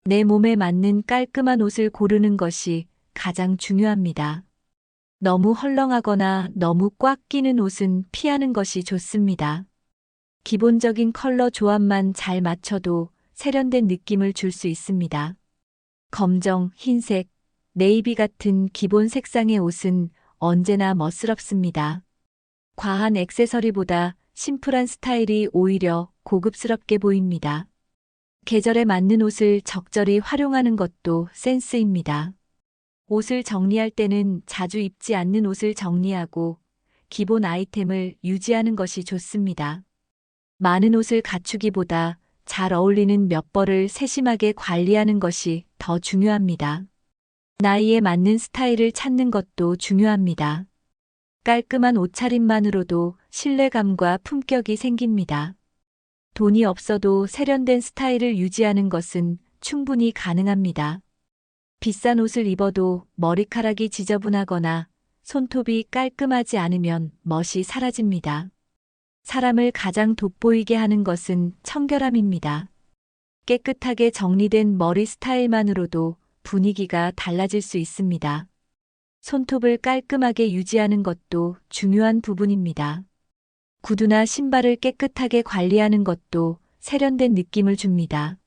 내 몸에 맞는 깔끔한 옷을 고르는 것이 가장 중요합니다. 너무 헐렁하거나 너무 꽉 끼는 옷은 피하는 것이 좋습니다. 기본적인 컬러 조합만 잘 맞춰도 세련된 느낌을 줄 수 있습니다. 검정, 흰색, 네이비 같은 기본 색상의 옷은 언제나 멋스럽습니다. 과한 액세서리보다 심플한 스타일이 오히려 고급스럽게 보입니다. 계절에 맞는 옷을 적절히 활용하는 것도 센스입니다. 옷을 정리할 때는 자주 입지 않는 옷을 정리하고 기본 아이템을 유지하는 것이 좋습니다. 많은 옷을 갖추기보다 잘 어울리는 몇 벌을 세심하게 관리하는 것이 더 중요합니다. 나이에 맞는 스타일을 찾는 것도 중요합니다. 깔끔한 옷차림만으로도 신뢰감과 품격이 생깁니다. 돈이 없어도 세련된 스타일을 유지하는 것은 충분히 가능합니다. 비싼 옷을 입어도 머리카락이 지저분하거나 손톱이 깔끔하지 않으면 멋이 사라집니다. 사람을 가장 돋보이게 하는 것은 청결함입니다. 깨끗하게 정리된 머리 스타일만으로도 분위기가 달라질 수 있습니다. 손톱을 깔끔하게 유지하는 것도 중요한 부분입니다. 구두나 신발을 깨끗하게 관리하는 것도 세련된 느낌을 줍니다.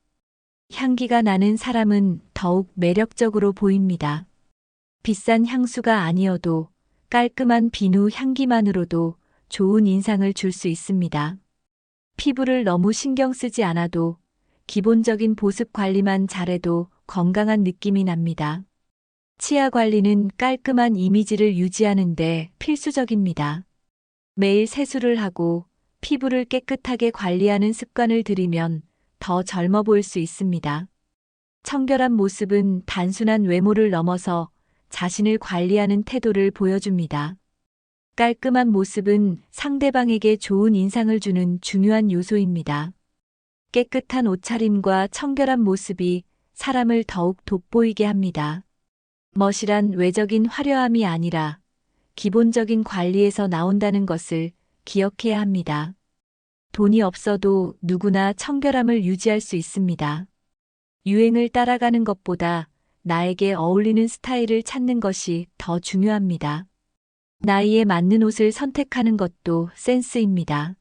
향기가 나는 사람은 더욱 매력적으로 보입니다. 비싼 향수가 아니어도 깔끔한 비누 향기만으로도 좋은 인상을 줄 수 있습니다. 피부를 너무 신경 쓰지 않아도 기본적인 보습 관리만 잘해도 건강한 느낌이 납니다. 치아 관리는 깔끔한 이미지를 유지하는 데 필수적입니다. 매일 세수를 하고 피부를 깨끗하게 관리하는 습관을 들이면 더 젊어 보일 수 있습니다. 청결한 모습은 단순한 외모를 넘어서 자신을 관리하는 태도를 보여줍니다. 깔끔한 모습은 상대방에게 좋은 인상을 주는 중요한 요소입니다. 깨끗한 옷차림과 청결한 모습이 사람을 더욱 돋보이게 합니다. 멋이란 외적인 화려함이 아니라 기본적인 관리에서 나온다는 것을 기억해야 합니다. 돈이 없어도 누구나 청결함을 유지할 수 있습니다. 유행을 따라가는 것보다 나에게 어울리는 스타일을 찾는 것이 더 중요합니다. 나이에 맞는 옷을 선택하는 것도 센스입니다.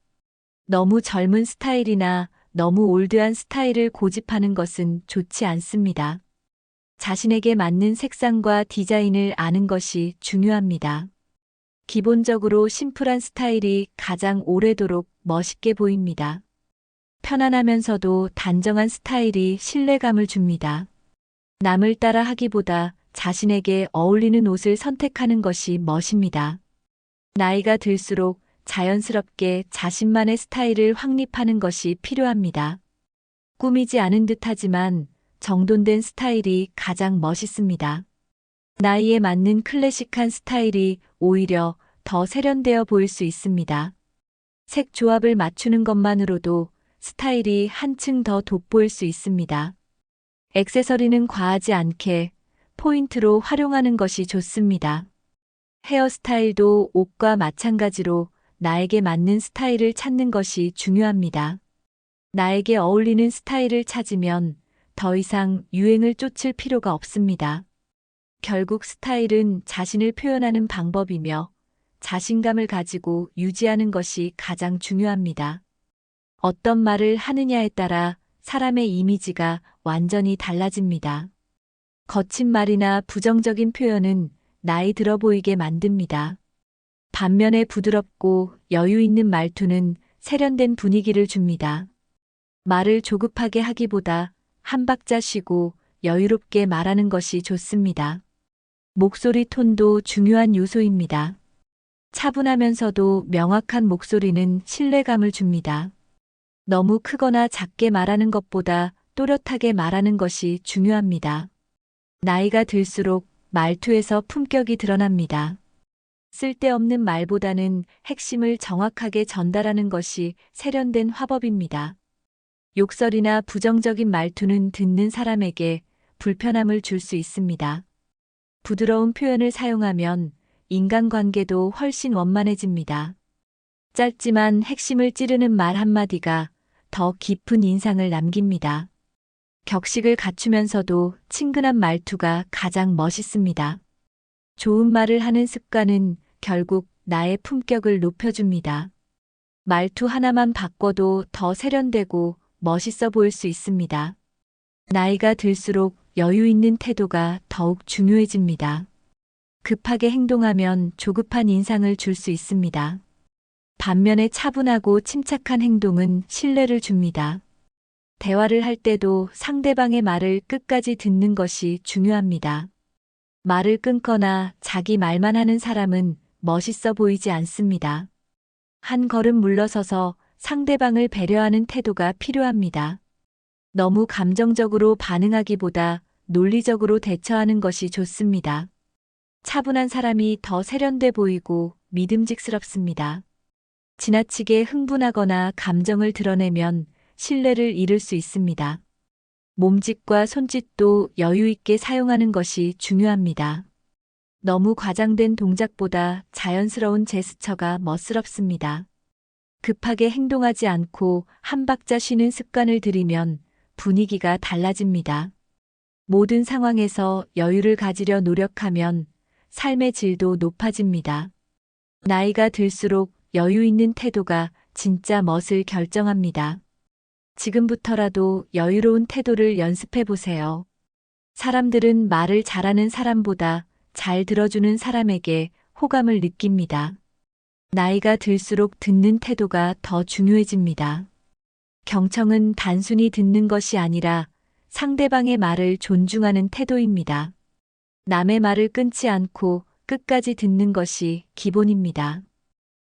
너무 젊은 스타일이나 너무 올드한 스타일을 고집하는 것은 좋지 않습니다. 자신에게 맞는 색상과 디자인을 아는 것이 중요합니다. 기본적으로 심플한 스타일이 가장 오래도록 멋있게 보입니다. 편안하면서도 단정한 스타일이 신뢰감을 줍니다. 남을 따라 하기보다 자신에게 어울리는 옷을 선택하는 것이 멋입니다. 나이가 들수록 자연스럽게 자신만의 스타일을 확립하는 것이 필요합니다. 꾸미지 않은 듯하지만 정돈된 스타일이 가장 멋있습니다. 나이에 맞는 클래식한 스타일이 오히려 더 세련되어 보일 수 있습니다. 색 조합을 맞추는 것만으로도 스타일이 한층 더 돋보일 수 있습니다. 액세서리는 과하지 않게 포인트로 활용하는 것이 좋습니다. 헤어스타일도 옷과 마찬가지로 나에게 맞는 스타일을 찾는 것이 중요합니다. 나에게 어울리는 스타일을 찾으면 더 이상 유행을 쫓을 필요가 없습니다. 결국 스타일은 자신을 표현하는 방법이며 자신감을 가지고 유지하는 것이 가장 중요합니다. 어떤 말을 하느냐에 따라 사람의 이미지가 완전히 달라집니다. 거친 말이나 부정적인 표현은 나이 들어 보이게 만듭니다. 반면에 부드럽고 여유 있는 말투는 세련된 분위기를 줍니다. 말을 조급하게 하기보다 한 박자 쉬고 여유롭게 말하는 것이 좋습니다. 목소리 톤도 중요한 요소입니다. 차분하면서도 명확한 목소리는 신뢰감을 줍니다. 너무 크거나 작게 말하는 것보다 또렷하게 말하는 것이 중요합니다. 나이가 들수록 말투에서 품격이 드러납니다. 쓸데없는 말보다는 핵심을 정확하게 전달하는 것이 세련된 화법입니다. 욕설이나 부정적인 말투는 듣는 사람에게 불편함을 줄 수 있습니다. 부드러운 표현을 사용하면 인간관계도 훨씬 원만해집니다. 짧지만 핵심을 찌르는 말 한마디가 더 깊은 인상을 남깁니다. 격식을 갖추면서도 친근한 말투가 가장 멋있습니다. 좋은 말을 하는 습관은 결국 나의 품격을 높여줍니다. 말투 하나만 바꿔도 더 세련되고 멋있어 보일 수 있습니다. 나이가 들수록 여유 있는 태도가 더욱 중요해집니다. 급하게 행동하면 조급한 인상을 줄 수 있습니다. 반면에 차분하고 침착한 행동은 신뢰를 줍니다. 대화를 할 때도 상대방의 말을 끝까지 듣는 것이 중요합니다. 말을 끊거나 자기 말만 하는 사람은 멋있어 보이지 않습니다. 한 걸음 물러서서 상대방을 배려하는 태도가 필요합니다. 너무 감정적으로 반응하기보다 논리적으로 대처하는 것이 좋습니다. 차분한 사람이 더 세련돼 보이고 믿음직스럽습니다. 지나치게 흥분하거나 감정을 드러내면 신뢰를 잃을 수 있습니다. 몸짓과 손짓도 여유 있게 사용하는 것이 중요합니다. 너무 과장된 동작보다 자연스러운 제스처가 멋스럽습니다. 급하게 행동하지 않고 한 박자 쉬는 습관을 들이면 분위기가 달라집니다. 모든 상황에서 여유를 가지려 노력하면 삶의 질도 높아집니다. 나이가 들수록 여유 있는 태도가 진짜 멋을 결정합니다. 지금부터라도 여유로운 태도를 연습해 보세요. 사람들은 말을 잘하는 사람보다 잘 들어주는 사람에게 호감을 느낍니다. 나이가 들수록 듣는 태도가 더 중요해집니다. 경청은 단순히 듣는 것이 아니라 상대방의 말을 존중하는 태도입니다. 남의 말을 끊지 않고 끝까지 듣는 것이 기본입니다.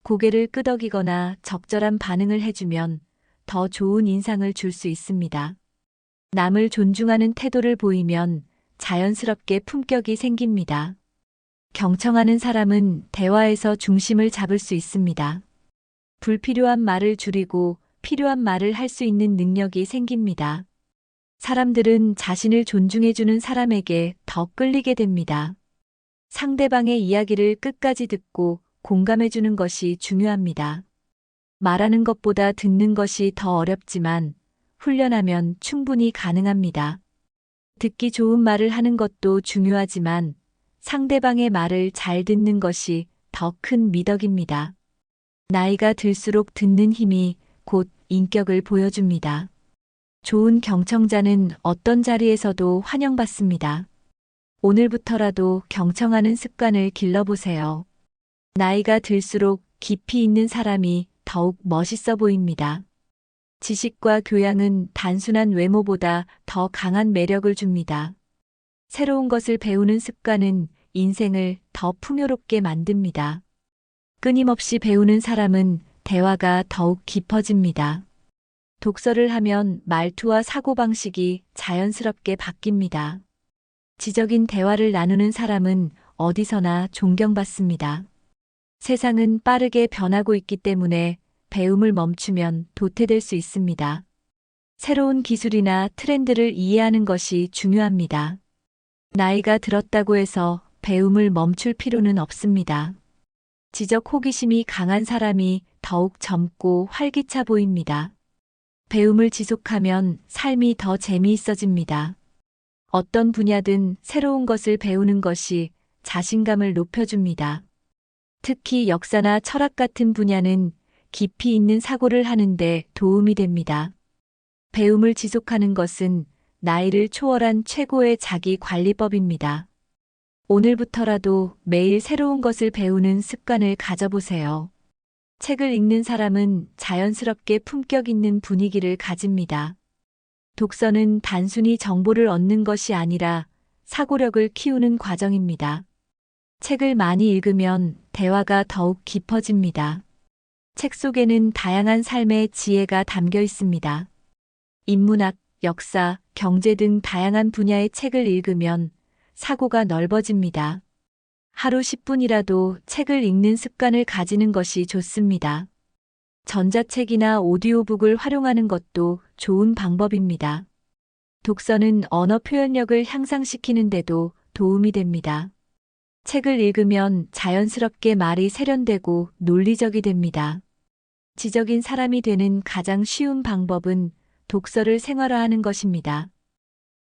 고개를 끄덕이거나 적절한 반응을 해주면 더 좋은 인상을 줄 수 있습니다. 남을 존중하는 태도를 보이면 자연스럽게 품격이 생깁니다. 경청하는 사람은 대화에서 중심을 잡을 수 있습니다. 불필요한 말을 줄이고 필요한 말을 할 수 있는 능력이 생깁니다. 사람들은 자신을 존중해주는 사람에게 더 끌리게 됩니다. 상대방의 이야기를 끝까지 듣고 공감해주는 것이 중요합니다. 말하는 것보다 듣는 것이 더 어렵지만 훈련하면 충분히 가능합니다. 듣기 좋은 말을 하는 것도 중요하지만 상대방의 말을 잘 듣는 것이 더 큰 미덕입니다. 나이가 들수록 듣는 힘이 곧 인격을 보여줍니다. 좋은 경청자는 어떤 자리에서도 환영받습니다. 오늘부터라도 경청하는 습관을 길러보세요. 나이가 들수록 깊이 있는 사람이 더욱 멋있어 보입니다. 지식과 교양은 단순한 외모보다 더 강한 매력을 줍니다. 새로운 것을 배우는 습관은 인생을 더 풍요롭게 만듭니다. 끊임없이 배우는 사람은 대화가 더욱 깊어집니다. 독서를 하면 말투와 사고방식이 자연스럽게 바뀝니다. 지적인 대화를 나누는 사람은 어디서나 존경받습니다. 세상은 빠르게 변하고 있기 때문에 배움을 멈추면 도태될 수 있습니다. 새로운 기술이나 트렌드를 이해하는 것이 중요합니다. 나이가 들었다고 해서 배움을 멈출 필요는 없습니다. 지적 호기심이 강한 사람이 더욱 젊고 활기차 보입니다. 배움을 지속하면 삶이 더 재미있어집니다. 어떤 분야든 새로운 것을 배우는 것이 자신감을 높여줍니다. 특히 역사나 철학 같은 분야는 깊이 있는 사고를 하는데 도움이 됩니다. 배움을 지속하는 것은 나이를 초월한 최고의 자기 관리법입니다. 오늘부터라도 매일 새로운 것을 배우는 습관을 가져보세요. 책을 읽는 사람은 자연스럽게 품격 있는 분위기를 가집니다. 독서는 단순히 정보를 얻는 것이 아니라 사고력을 키우는 과정입니다. 책을 많이 읽으면 대화가 더욱 깊어집니다. 책 속에는 다양한 삶의 지혜가 담겨 있습니다. 인문학, 역사, 경제 등 다양한 분야의 책을 읽으면 사고가 넓어집니다. 하루 10분이라도 책을 읽는 습관을 가지는 것이 좋습니다. 전자책이나 오디오북을 활용하는 것도 좋은 방법입니다. 독서는 언어 표현력을 향상시키는 데도 도움이 됩니다. 책을 읽으면 자연스럽게 말이 세련되고 논리적이 됩니다. 지적인 사람이 되는 가장 쉬운 방법은 독서를 생활화하는 것입니다.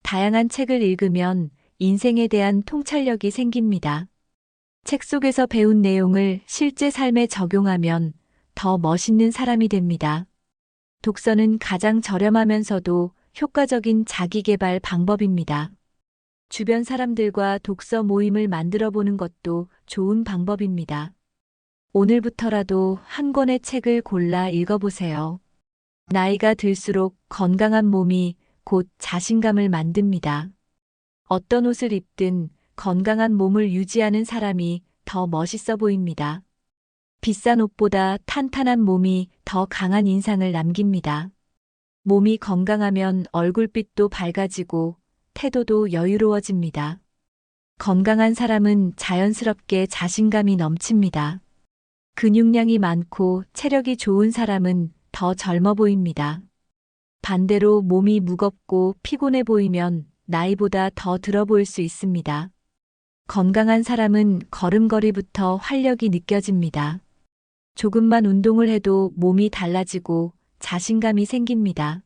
다양한 책을 읽으면 인생에 대한 통찰력이 생깁니다. 책 속에서 배운 내용을 실제 삶에 적용하면 더 멋있는 사람이 됩니다. 독서는 가장 저렴하면서도 효과적인 자기계발 방법입니다. 주변 사람들과 독서 모임을 만들어 보는 것도 좋은 방법입니다. 오늘부터라도 한 권의 책을 골라 읽어보세요. 나이가 들수록 건강한 몸이 곧 자신감을 만듭니다. 어떤 옷을 입든 건강한 몸을 유지하는 사람이 더 멋있어 보입니다. 비싼 옷보다 탄탄한 몸이 더 강한 인상을 남깁니다. 몸이 건강하면 얼굴빛도 밝아지고 태도도 여유로워집니다. 건강한 사람은 자연스럽게 자신감이 넘칩니다. 근육량이 많고 체력이 좋은 사람은 더 젊어 보입니다. 반대로 몸이 무겁고 피곤해 보이면 나이보다 더 들어 보일 수 있습니다. 건강한 사람은 걸음걸이부터 활력이 느껴집니다. 조금만 운동을 해도 몸이 달라지고 자신감이 생깁니다.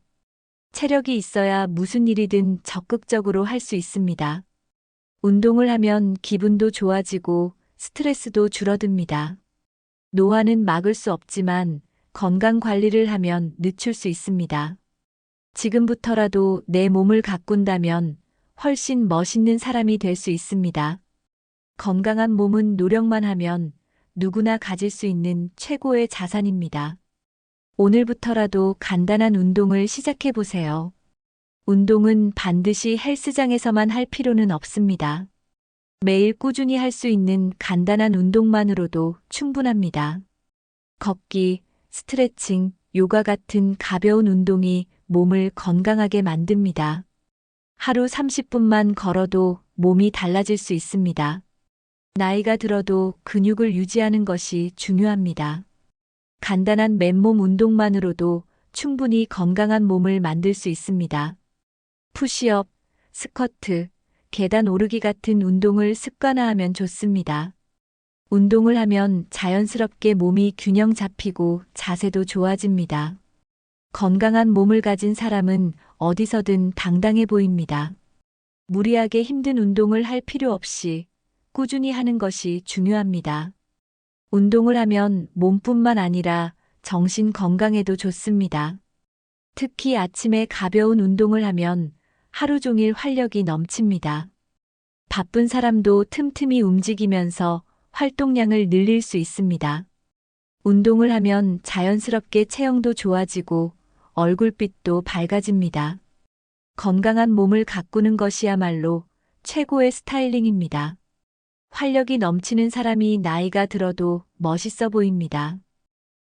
체력이 있어야 무슨 일이든 적극적으로 할 수 있습니다. 운동을 하면 기분도 좋아지고 스트레스도 줄어듭니다. 노화는 막을 수 없지만 건강 관리를 하면 늦출 수 있습니다. 지금부터라도 내 몸을 가꾼다면 훨씬 멋있는 사람이 될 수 있습니다. 건강한 몸은 노력만 하면 누구나 가질 수 있는 최고의 자산입니다. 오늘부터라도 간단한 운동을 시작해 보세요. 운동은 반드시 헬스장에서만 할 필요는 없습니다. 매일 꾸준히 할 수 있는 간단한 운동만으로도 충분합니다. 걷기, 스트레칭, 요가 같은 가벼운 운동이 몸을 건강하게 만듭니다. 하루 30분만 걸어도 몸이 달라질 수 있습니다. 나이가 들어도 근육을 유지하는 것이 중요합니다. 간단한 맨몸 운동만으로도 충분히 건강한 몸을 만들 수 있습니다. 푸시업, 스쿼트, 계단 오르기 같은 운동을 습관화하면 좋습니다. 운동을 하면 자연스럽게 몸이 균형 잡히고 자세도 좋아집니다. 건강한 몸을 가진 사람은 어디서든 당당해 보입니다. 무리하게 힘든 운동을 할 필요 없이 꾸준히 하는 것이 중요합니다. 운동을 하면 몸뿐만 아니라 정신 건강에도 좋습니다. 특히 아침에 가벼운 운동을 하면 하루 종일 활력이 넘칩니다. 바쁜 사람도 틈틈이 움직이면서 활동량을 늘릴 수 있습니다. 운동을 하면 자연스럽게 체형도 좋아지고 얼굴빛도 밝아집니다. 건강한 몸을 가꾸는 것이야말로 최고의 스타일링입니다. 활력이 넘치는 사람이 나이가 들어도 멋있어 보입니다.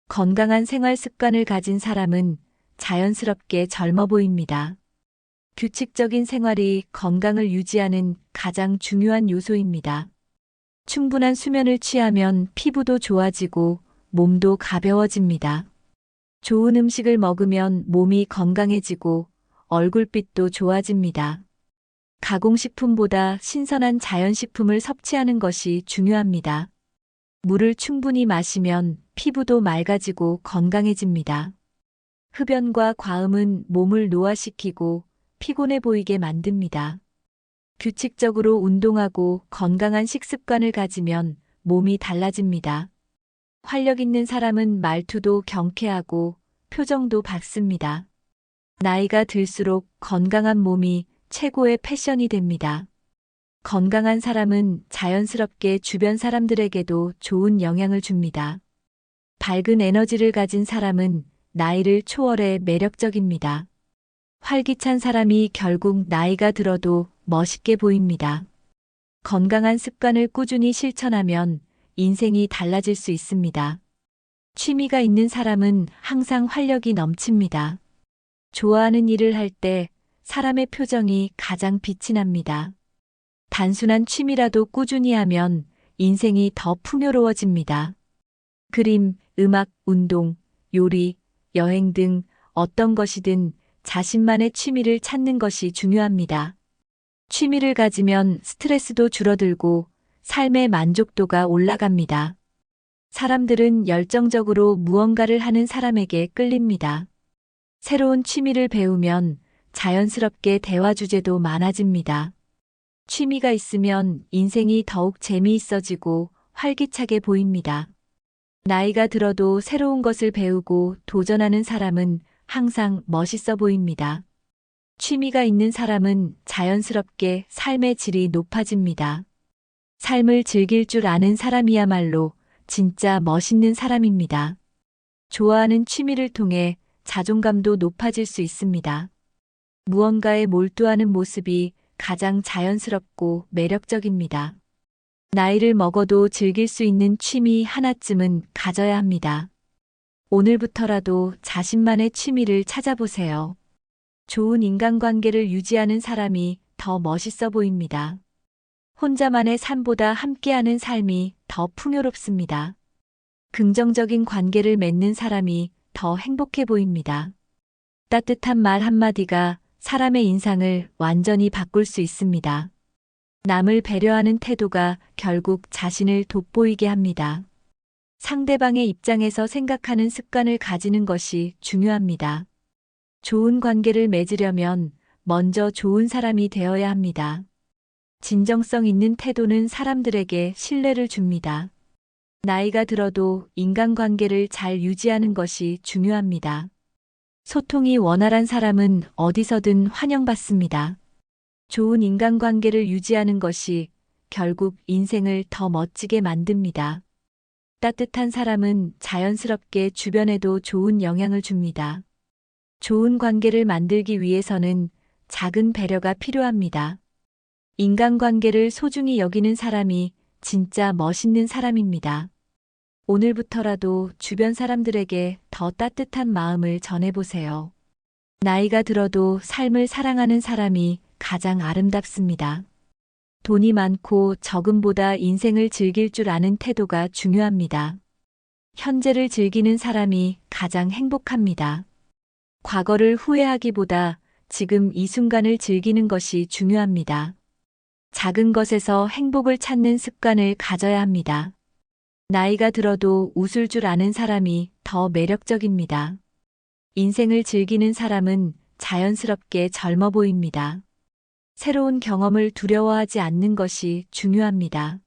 건강한 생활 습관을 가진 사람은 자연스럽게 젊어 보입니다. 규칙적인 생활이 건강을 유지하는 가장 중요한 요소입니다. 충분한 수면을 취하면 피부도 좋아지고 몸도 가벼워집니다. 좋은 음식을 먹으면 몸이 건강해지고 얼굴빛도 좋아집니다. 가공식품보다 신선한 자연식품을 섭취하는 것이 중요합니다. 물을 충분히 마시면 피부도 맑아지고 건강해집니다. 흡연과 과음은 몸을 노화시키고 피곤해 보이게 만듭니다. 규칙적으로 운동하고 건강한 식습관을 가지면 몸이 달라집니다. 활력 있는 사람은 말투도 경쾌하고 표정도 밝습니다. 나이가 들수록 건강한 몸이 최고의 패션이 됩니다. 건강한 사람은 자연스럽게 주변 사람들에게도 좋은 영향을 줍니다. 밝은 에너지를 가진 사람은 나이를 초월해 매력적입니다. 활기찬 사람이 결국 나이가 들어도 멋있게 보입니다. 건강한 습관을 꾸준히 실천하면 인생이 달라질 수 있습니다. 취미가 있는 사람은 항상 활력이 넘칩니다. 좋아하는 일을 할 때 사람의 표정이 가장 빛이 납니다. 단순한 취미라도 꾸준히 하면 인생이 더 풍요로워집니다. 그림, 음악, 운동, 요리, 여행 등 어떤 것이든 자신만의 취미를 찾는 것이 중요합니다. 취미를 가지면 스트레스도 줄어들고 삶의 만족도가 올라갑니다. 사람들은 열정적으로 무언가를 하는 사람에게 끌립니다. 새로운 취미를 배우면 자연스럽게 대화 주제도 많아집니다. 취미가 있으면 인생이 더욱 재미있어지고 활기차게 보입니다. 나이가 들어도 새로운 것을 배우고 도전하는 사람은 항상 멋있어 보입니다. 취미가 있는 사람은 자연스럽게 삶의 질이 높아집니다. 삶을 즐길 줄 아는 사람이야말로 진짜 멋있는 사람입니다. 좋아하는 취미를 통해 자존감도 높아질 수 있습니다. 무언가에 몰두하는 모습이 가장 자연스럽고 매력적입니다. 나이를 먹어도 즐길 수 있는 취미 하나쯤은 가져야 합니다. 오늘부터라도 자신만의 취미를 찾아보세요. 좋은 인간관계를 유지하는 사람이 더 멋있어 보입니다. 혼자만의 삶보다 함께하는 삶이 더 풍요롭습니다. 긍정적인 관계를 맺는 사람이 더 행복해 보입니다. 따뜻한 말 한마디가 사람의 인상을 완전히 바꿀 수 있습니다. 남을 배려하는 태도가 결국 자신을 돋보이게 합니다. 상대방의 입장에서 생각하는 습관을 가지는 것이 중요합니다. 좋은 관계를 맺으려면 먼저 좋은 사람이 되어야 합니다. 진정성 있는 태도는 사람들에게 신뢰를 줍니다. 나이가 들어도 인간관계를 잘 유지하는 것이 중요합니다. 소통이 원활한 사람은 어디서든 환영받습니다. 좋은 인간관계를 유지하는 것이 결국 인생을 더 멋지게 만듭니다. 따뜻한 사람은 자연스럽게 주변에도 좋은 영향을 줍니다. 좋은 관계를 만들기 위해서는 작은 배려가 필요합니다. 인간관계를 소중히 여기는 사람이 진짜 멋있는 사람입니다. 오늘부터라도 주변 사람들에게 더 따뜻한 마음을 전해보세요. 나이가 들어도 삶을 사랑하는 사람이 가장 아름답습니다. 돈이 많고 적음보다 인생을 즐길 줄 아는 태도가 중요합니다. 현재를 즐기는 사람이 가장 행복합니다. 과거를 후회하기보다 지금 이 순간을 즐기는 것이 중요합니다. 작은 것에서 행복을 찾는 습관을 가져야 합니다. 나이가 들어도 웃을 줄 아는 사람이 더 매력적입니다. 인생을 즐기는 사람은 자연스럽게 젊어 보입니다. 새로운 경험을 두려워하지 않는 것이 중요합니다.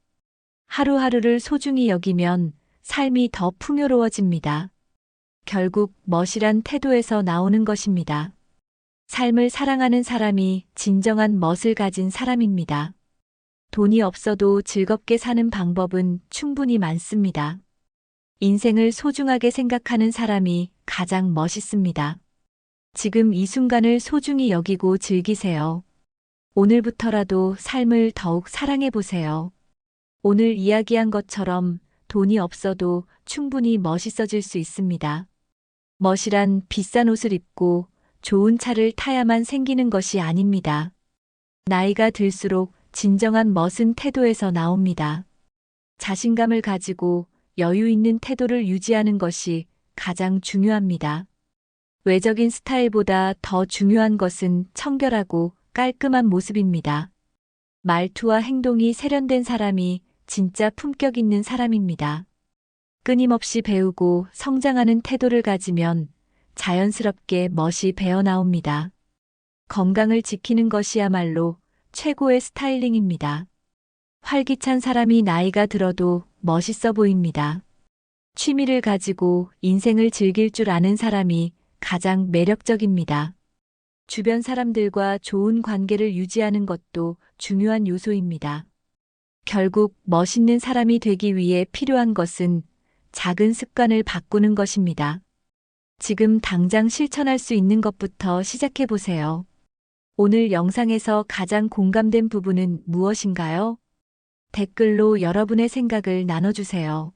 하루하루를 소중히 여기면 삶이 더 풍요로워집니다. 결국 멋이란 태도에서 나오는 것입니다. 삶을 사랑하는 사람이 진정한 멋을 가진 사람입니다. 돈이 없어도 즐겁게 사는 방법은 충분히 많습니다. 인생을 소중하게 생각하는 사람이 가장 멋있습니다. 지금 이 순간을 소중히 여기고 즐기세요. 오늘부터라도 삶을 더욱 사랑해 보세요. 오늘 이야기한 것처럼 돈이 없어도 충분히 멋있어질 수 있습니다. 멋이란 비싼 옷을 입고 좋은 차를 타야만 생기는 것이 아닙니다. 나이가 들수록 진정한 멋은 태도에서 나옵니다. 자신감을 가지고 여유 있는 태도를 유지하는 것이 가장 중요합니다. 외적인 스타일보다 더 중요한 것은 청결하고 깔끔한 모습입니다. 말투와 행동이 세련된 사람이 진짜 품격 있는 사람입니다. 끊임없이 배우고 성장하는 태도를 가지면 자연스럽게 멋이 배어나옵니다. 건강을 지키는 것이야말로 최고의 스타일링입니다. 활기찬 사람이 나이가 들어도 멋있어 보입니다. 취미를 가지고 인생을 즐길 줄 아는 사람이 가장 매력적입니다. 주변 사람들과 좋은 관계를 유지하는 것도 중요한 요소입니다. 결국 멋있는 사람이 되기 위해 필요한 것은 작은 습관을 바꾸는 것입니다. 지금 당장 실천할 수 있는 것부터 시작해 보세요. 오늘 영상에서 가장 공감된 부분은 무엇인가요? 댓글로 여러분의 생각을 나눠주세요.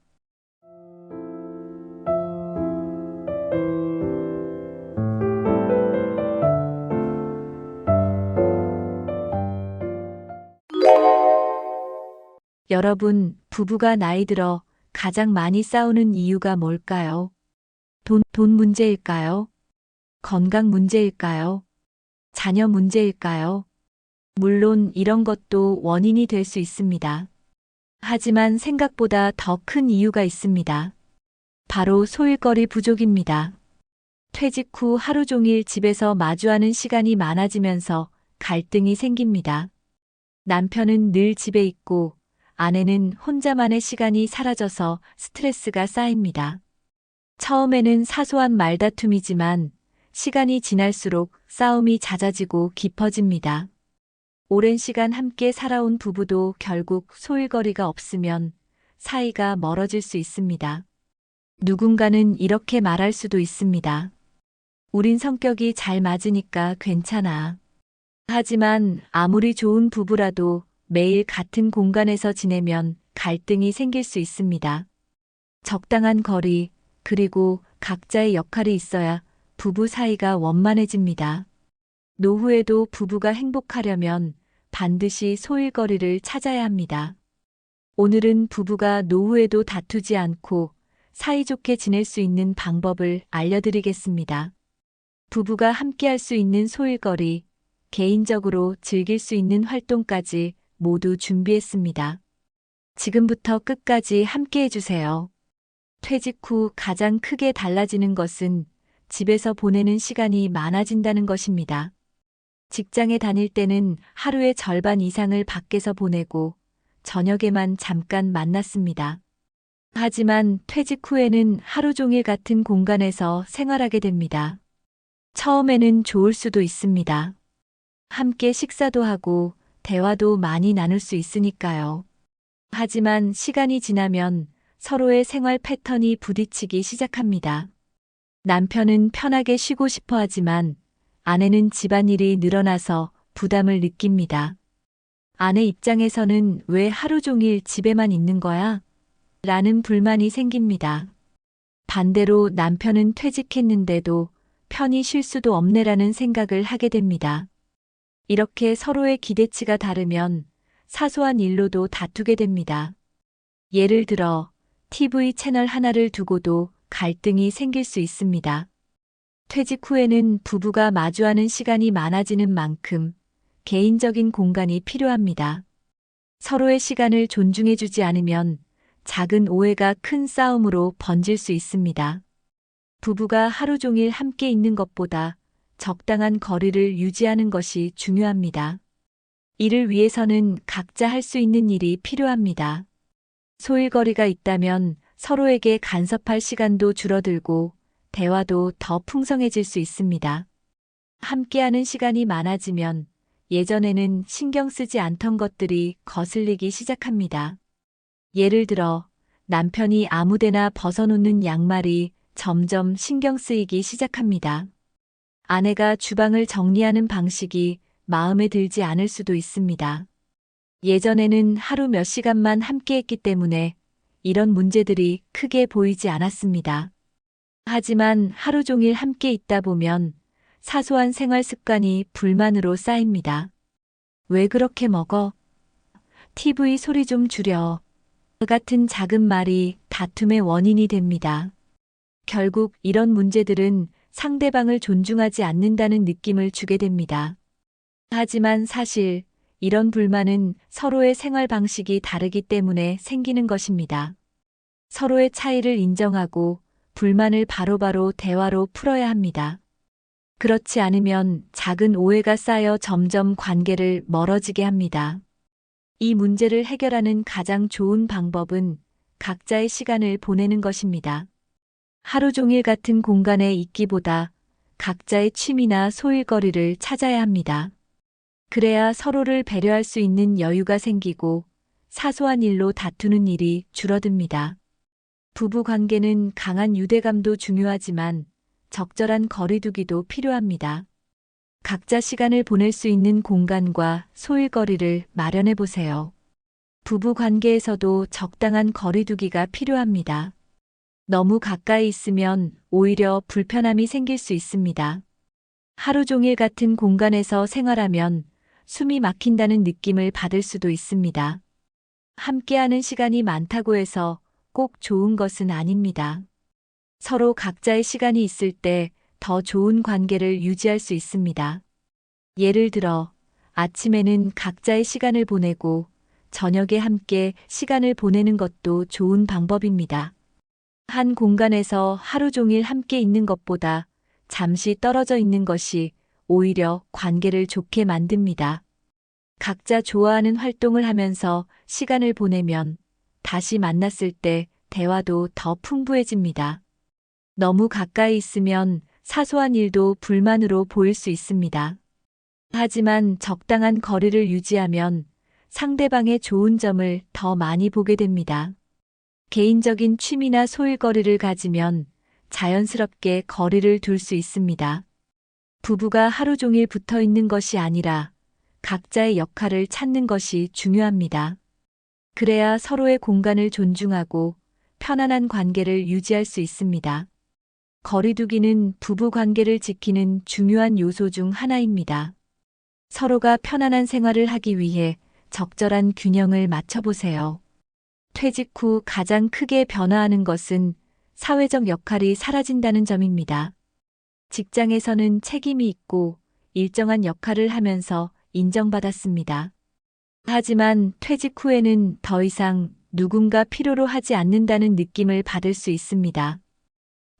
여러분, 부부가 나이 들어 가장 많이 싸우는 이유가 뭘까요? 돈 문제일까요? 건강 문제일까요? 자녀 문제일까요? 물론 이런 것도 원인이 될 수 있습니다. 하지만 생각보다 더 큰 이유가 있습니다. 바로 소일거리 부족입니다. 퇴직 후 하루 종일 집에서 마주하는 시간이 많아지면서 갈등이 생깁니다. 남편은 늘 집에 있고 아내는 혼자만의 시간이 사라져서 스트레스가 쌓입니다. 처음에는 사소한 말다툼이지만 시간이 지날수록 싸움이 잦아지고 깊어집니다. 오랜 시간 함께 살아온 부부도 결국 소일거리가 없으면 사이가 멀어질 수 있습니다. 누군가는 이렇게 말할 수도 있습니다. 우린 성격이 잘 맞으니까 괜찮아. 하지만 아무리 좋은 부부라도 매일 같은 공간에서 지내면 갈등이 생길 수 있습니다. 적당한 거리, 그리고 각자의 역할이 있어야 부부 사이가 원만해집니다. 노후에도 부부가 행복하려면 반드시 소일거리를 찾아야 합니다. 오늘은 부부가 노후에도 다투지 않고 사이좋게 지낼 수 있는 방법을 알려드리겠습니다. 부부가 함께할 수 있는 소일거리, 개인적으로 즐길 수 있는 활동까지 모두 준비했습니다. 지금부터 끝까지 함께해 주세요. 퇴직 후 가장 크게 달라지는 것은 집에서 보내는 시간이 많아진다는 것입니다. 직장에 다닐 때는 하루의 절반 이상을 밖에서 보내고 저녁에만 잠깐 만났습니다. 하지만 퇴직 후에는 하루 종일 같은 공간에서 생활하게 됩니다. 처음에는 좋을 수도 있습니다. 함께 식사도 하고 대화도 많이 나눌 수 있으니까요. 하지만 시간이 지나면 서로의 생활 패턴이 부딪히기 시작합니다. 남편은 편하게 쉬고 싶어 하지만 아내는 집안일이 늘어나서 부담을 느낍니다. 아내 입장에서는 왜 하루 종일 집에만 있는 거야? 라는 불만이 생깁니다. 반대로 남편은 퇴직했는데도 편히 쉴 수도 없네라는 생각을 하게 됩니다. 이렇게 서로의 기대치가 다르면 사소한 일로도 다투게 됩니다. 예를 들어 TV 채널 하나를 두고도 갈등이 생길 수 있습니다. 퇴직 후에는 부부가 마주하는 시간이 많아지는 만큼 개인적인 공간이 필요합니다. 서로의 시간을 존중해주지 않으면 작은 오해가 큰 싸움으로 번질 수 있습니다. 부부가 하루 종일 함께 있는 것보다 적당한 거리를 유지하는 것이 중요합니다. 이를 위해서는 각자 할 수 있는 일이 필요합니다. 소일거리가 있다면 서로에게 간섭할 시간도 줄어들고 대화도 더 풍성해질 수 있습니다. 함께하는 시간이 많아지면 예전에는 신경 쓰지 않던 것들이 거슬리기 시작합니다. 예를 들어 남편이 아무데나 벗어놓는 양말이 점점 신경 쓰이기 시작합니다. 아내가 주방을 정리하는 방식이 마음에 들지 않을 수도 있습니다. 예전에는 하루 몇 시간만 함께했기 때문에 이런 문제들이 크게 보이지 않았습니다. 하지만 하루 종일 함께 있다 보면 사소한 생활 습관이 불만으로 쌓입니다. 왜 그렇게 먹어? TV 소리 좀 줄여. 같은 작은 말이 다툼의 원인이 됩니다. 결국 이런 문제들은 상대방을 존중하지 않는다는 느낌을 주게 됩니다. 하지만 사실 이런 불만은 서로의 생활 방식이 다르기 때문에 생기는 것입니다. 서로의 차이를 인정하고 불만을 바로바로 대화로 풀어야 합니다. 그렇지 않으면 작은 오해가 쌓여 점점 관계를 멀어지게 합니다. 이 문제를 해결하는 가장 좋은 방법은 각자의 시간을 보내는 것입니다. 하루 종일 같은 공간에 있기보다 각자의 취미나 소일거리를 찾아야 합니다. 그래야 서로를 배려할 수 있는 여유가 생기고 사소한 일로 다투는 일이 줄어듭니다. 부부 관계는 강한 유대감도 중요하지만 적절한 거리두기도 필요합니다. 각자 시간을 보낼 수 있는 공간과 소일거리를 마련해 보세요. 부부 관계에서도 적당한 거리두기가 필요합니다. 너무 가까이 있으면 오히려 불편함이 생길 수 있습니다. 하루 종일 같은 공간에서 생활하면 숨이 막힌다는 느낌을 받을 수도 있습니다. 함께하는 시간이 많다고 해서 꼭 좋은 것은 아닙니다. 서로 각자의 시간이 있을 때 더 좋은 관계를 유지할 수 있습니다. 예를 들어 아침에는 각자의 시간을 보내고 저녁에 함께 시간을 보내는 것도 좋은 방법입니다. 한 공간에서 하루 종일 함께 있는 것보다 잠시 떨어져 있는 것이 오히려 관계를 좋게 만듭니다. 각자 좋아하는 활동을 하면서 시간을 보내면 다시 만났을 때 대화도 더 풍부해집니다. 너무 가까이 있으면 사소한 일도 불만으로 보일 수 있습니다. 하지만 적당한 거리를 유지하면 상대방의 좋은 점을 더 많이 보게 됩니다. 개인적인 취미나 소일거리를 가지면 자연스럽게 거리를 둘 수 있습니다. 부부가 하루 종일 붙어 있는 것이 아니라 각자의 역할을 찾는 것이 중요합니다. 그래야 서로의 공간을 존중하고 편안한 관계를 유지할 수 있습니다. 거리두기는 부부 관계를 지키는 중요한 요소 중 하나입니다. 서로가 편안한 생활을 하기 위해 적절한 균형을 맞춰보세요. 퇴직 후 가장 크게 변화하는 것은 사회적 역할이 사라진다는 점입니다. 직장에서는 책임이 있고 일정한 역할을 하면서 인정받았습니다. 하지만 퇴직 후에는 더 이상 누군가 필요로 하지 않는다는 느낌을 받을 수 있습니다.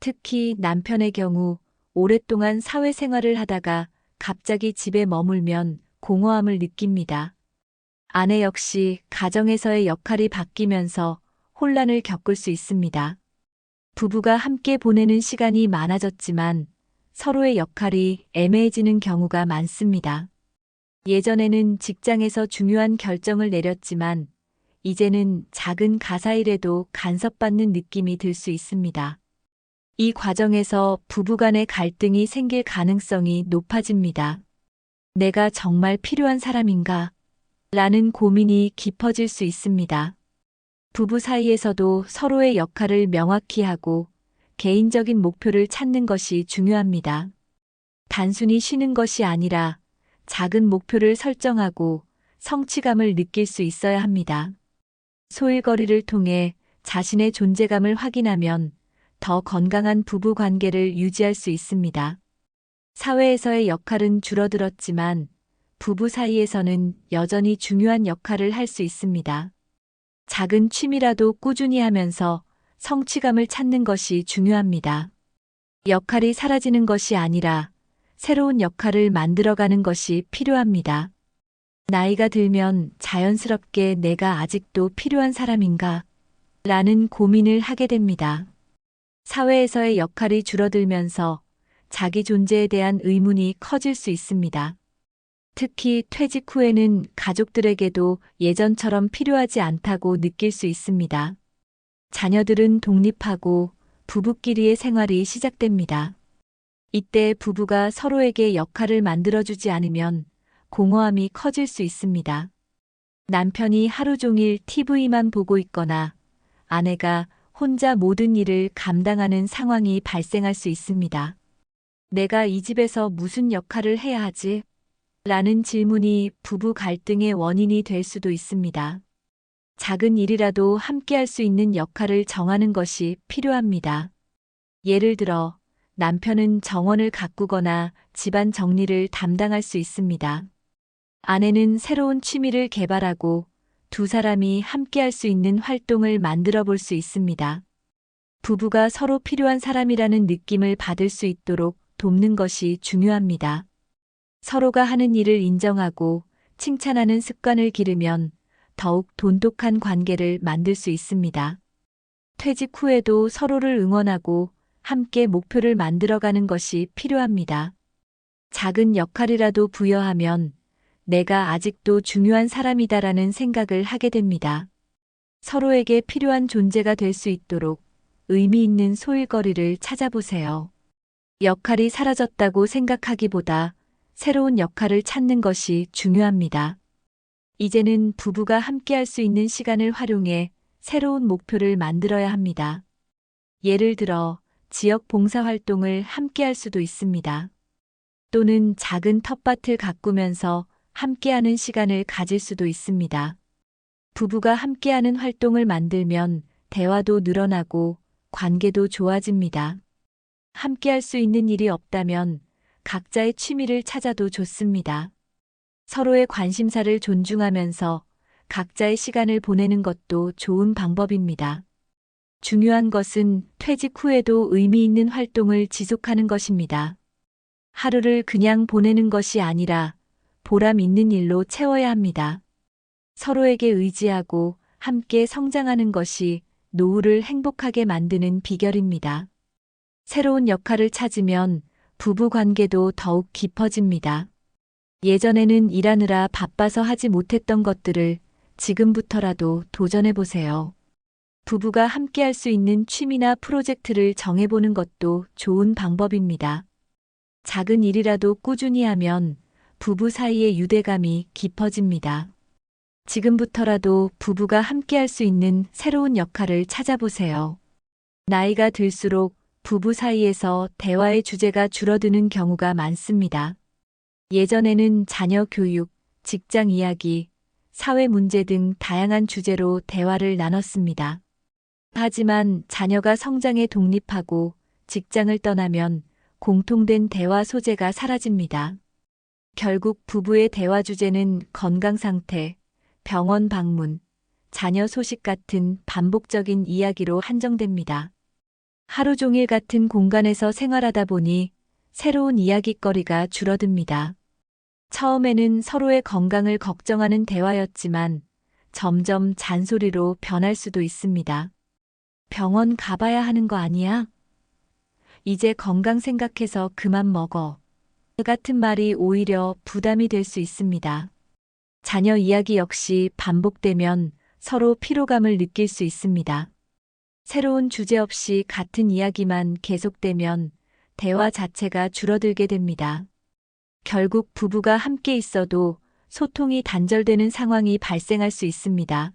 특히 남편의 경우 오랫동안 사회생활을 하다가 갑자기 집에 머물면 공허함을 느낍니다. 아내 역시 가정에서의 역할이 바뀌면서 혼란을 겪을 수 있습니다. 부부가 함께 보내는 시간이 많아졌지만 서로의 역할이 애매해지는 경우가 많습니다. 예전에는 직장에서 중요한 결정을 내렸지만 이제는 작은 가사일에도 간섭받는 느낌이 들 수 있습니다. 이 과정에서 부부간의 갈등이 생길 가능성이 높아집니다. 내가 정말 필요한 사람인가? 라는 고민이 깊어질 수 있습니다. 부부 사이에서도 서로의 역할을 명확히 하고 개인적인 목표를 찾는 것이 중요합니다. 단순히 쉬는 것이 아니라 작은 목표를 설정하고 성취감을 느낄 수 있어야 합니다. 소일거리를 통해 자신의 존재감을 확인하면 더 건강한 부부 관계를 유지할 수 있습니다. 사회에서의 역할은 줄어들었지만 부부 사이에서는 여전히 중요한 역할을 할 수 있습니다. 작은 취미라도 꾸준히 하면서 성취감을 찾는 것이 중요합니다. 역할이 사라지는 것이 아니라 새로운 역할을 만들어가는 것이 필요합니다. 나이가 들면 자연스럽게 내가 아직도 필요한 사람인가? 라는 고민을 하게 됩니다. 사회에서의 역할이 줄어들면서 자기 존재에 대한 의문이 커질 수 있습니다. 특히 퇴직 후에는 가족들에게도 예전처럼 필요하지 않다고 느낄 수 있습니다. 자녀들은 독립하고 부부끼리의 생활이 시작됩니다. 이때 부부가 서로에게 역할을 만들어주지 않으면 공허함이 커질 수 있습니다. 남편이 하루 종일 TV만 보고 있거나 아내가 혼자 모든 일을 감당하는 상황이 발생할 수 있습니다. 내가 이 집에서 무슨 역할을 해야 하지? 라는 질문이 부부 갈등의 원인이 될 수도 있습니다. 작은 일이라도 함께 할 수 있는 역할을 정하는 것이 필요합니다. 예를 들어 남편은 정원을 가꾸거나 집안 정리를 담당할 수 있습니다. 아내는 새로운 취미를 개발하고 두 사람이 함께 할 수 있는 활동을 만들어 볼 수 있습니다. 부부가 서로 필요한 사람이라는 느낌을 받을 수 있도록 돕는 것이 중요합니다. 서로가 하는 일을 인정하고 칭찬하는 습관을 기르면 더욱 돈독한 관계를 만들 수 있습니다. 퇴직 후에도 서로를 응원하고 함께 목표를 만들어가는 것이 필요합니다. 작은 역할이라도 부여하면 내가 아직도 중요한 사람이다라는 생각을 하게 됩니다. 서로에게 필요한 존재가 될 수 있도록 의미 있는 소일거리를 찾아보세요. 역할이 사라졌다고 생각하기보다 새로운 역할을 찾는 것이 중요합니다. 이제는 부부가 함께 할 수 있는 시간을 활용해 새로운 목표를 만들어야 합니다. 예를 들어 지역 봉사활동을 함께 할 수도 있습니다. 또는 작은 텃밭을 가꾸면서 함께하는 시간을 가질 수도 있습니다. 부부가 함께하는 활동을 만들면 대화도 늘어나고 관계도 좋아집니다. 함께할 수 있는 일이 없다면 각자의 취미를 찾아도 좋습니다. 서로의 관심사를 존중하면서 각자의 시간을 보내는 것도 좋은 방법입니다. 중요한 것은 퇴직 후에도 의미 있는 활동을 지속하는 것입니다. 하루를 그냥 보내는 것이 아니라 보람 있는 일로 채워야 합니다. 서로에게 의지하고 함께 성장하는 것이 노후를 행복하게 만드는 비결입니다. 새로운 역할을 찾으면 부부 관계도 더욱 깊어집니다. 예전에는 일하느라 바빠서 하지 못했던 것들을 지금부터라도 도전해 보세요. 부부가 함께 할 수 있는 취미나 프로젝트를 정해보는 것도 좋은 방법입니다. 작은 일이라도 꾸준히 하면 부부 사이의 유대감이 깊어집니다. 지금부터라도 부부가 함께할 수 있는 새로운 역할을 찾아보세요. 나이가 들수록 부부 사이에서 대화의 주제가 줄어드는 경우가 많습니다. 예전에는 자녀 교육, 직장 이야기, 사회 문제 등 다양한 주제로 대화를 나눴습니다. 하지만 자녀가 성장에 독립하고 직장을 떠나면 공통된 대화 소재가 사라집니다. 결국 부부의 대화 주제는 건강 상태, 병원 방문, 자녀 소식 같은 반복적인 이야기로 한정됩니다. 하루 종일 같은 공간에서 생활하다 보니 새로운 이야깃거리가 줄어듭니다. 처음에는 서로의 건강을 걱정하는 대화였지만 점점 잔소리로 변할 수도 있습니다. 병원 가봐야 하는 거 아니야? 이제 건강 생각해서 그만 먹어. 같은 말이 오히려 부담이 될 수 있습니다. 자녀 이야기 역시 반복되면 서로 피로감을 느낄 수 있습니다. 새로운 주제 없이 같은 이야기만 계속되면 대화 자체가 줄어들게 됩니다. 결국 부부가 함께 있어도 소통이 단절되는 상황이 발생할 수 있습니다.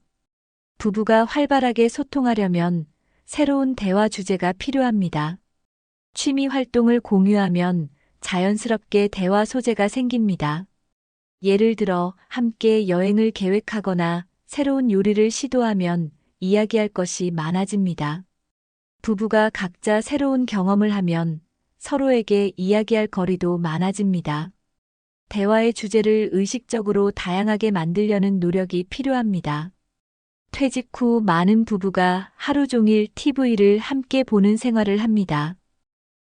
부부가 활발하게 소통하려면 새로운 대화 주제가 필요합니다. 취미 활동을 공유하면 자연스럽게 대화 소재가 생깁니다. 예를 들어 함께 여행을 계획하거나 새로운 요리를 시도하면 이야기할 것이 많아집니다. 부부가 각자 새로운 경험을 하면 서로에게 이야기할 거리도 많아집니다. 대화의 주제를 의식적으로 다양하게 만들려는 노력이 필요합니다. 퇴직 후 많은 부부가 하루 종일 TV를 함께 보는 생활을 합니다.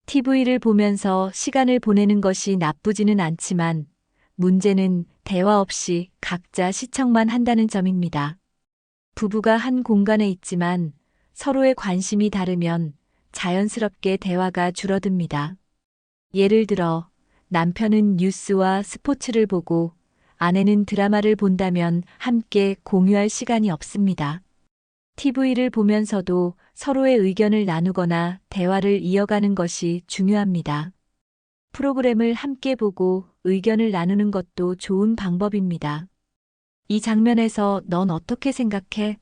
TV를 보면서 시간을 보내는 것이 나쁘지는 않지만 문제는 대화 없이 각자 시청만 한다는 점입니다. 부부가 한 공간에 있지만 서로의 관심이 다르면 자연스럽게 대화가 줄어듭니다. 예를 들어 남편은 뉴스와 스포츠를 보고 아내는 드라마를 본다면 함께 공유할 시간이 없습니다. TV를 보면서도 서로의 의견을 나누거나 대화를 이어가는 것이 중요합니다. 프로그램을 함께 보고 의견을 나누는 것도 좋은 방법입니다. 이 장면에서 넌 어떻게 생각해?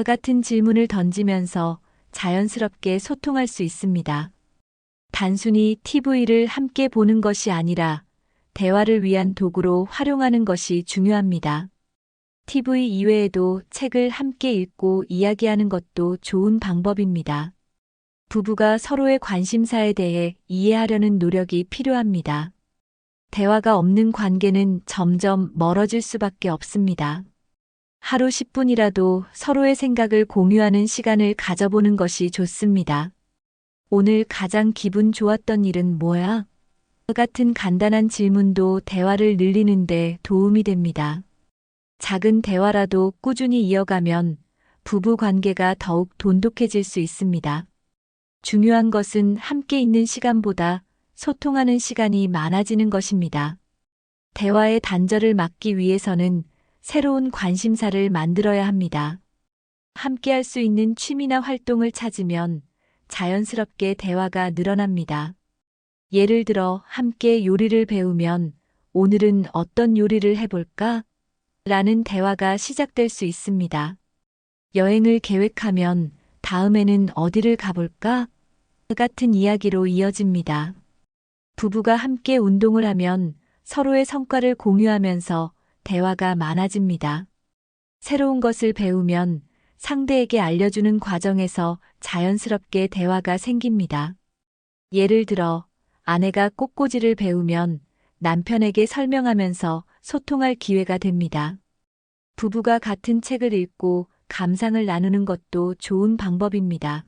같은 질문을 던지면서 자연스럽게 소통할 수 있습니다. 단순히 TV를 함께 보는 것이 아니라 대화를 위한 도구로 활용하는 것이 중요합니다. TV 이외에도 책을 함께 읽고 이야기하는 것도 좋은 방법입니다. 부부가 서로의 관심사에 대해 이해하려는 노력이 필요합니다. 대화가 없는 관계는 점점 멀어질 수밖에 없습니다. 하루 10분이라도 서로의 생각을 공유하는 시간을 가져보는 것이 좋습니다. 오늘 가장 기분 좋았던 일은 뭐야? 같은 간단한 질문도 대화를 늘리는데 도움이 됩니다. 작은 대화라도 꾸준히 이어가면 부부 관계가 더욱 돈독해질 수 있습니다. 중요한 것은 함께 있는 시간보다 소통하는 시간이 많아지는 것입니다. 대화의 단절을 막기 위해서는 새로운 관심사를 만들어야 합니다. 함께 할 수 있는 취미나 활동을 찾으면 자연스럽게 대화가 늘어납니다. 예를 들어 함께 요리를 배우면 오늘은 어떤 요리를 해볼까? 라는 대화가 시작될 수 있습니다. 여행을 계획하면 다음에는 어디를 가볼까? 같은 이야기로 이어집니다. 부부가 함께 운동을 하면 서로의 성과를 공유하면서 대화가 많아집니다. 새로운 것을 배우면 상대에게 알려주는 과정에서 자연스럽게 대화가 생깁니다. 예를 들어 아내가 꽃꽂이를 배우면 남편에게 설명하면서 소통할 기회가 됩니다. 부부가 같은 책을 읽고 감상을 나누는 것도 좋은 방법입니다.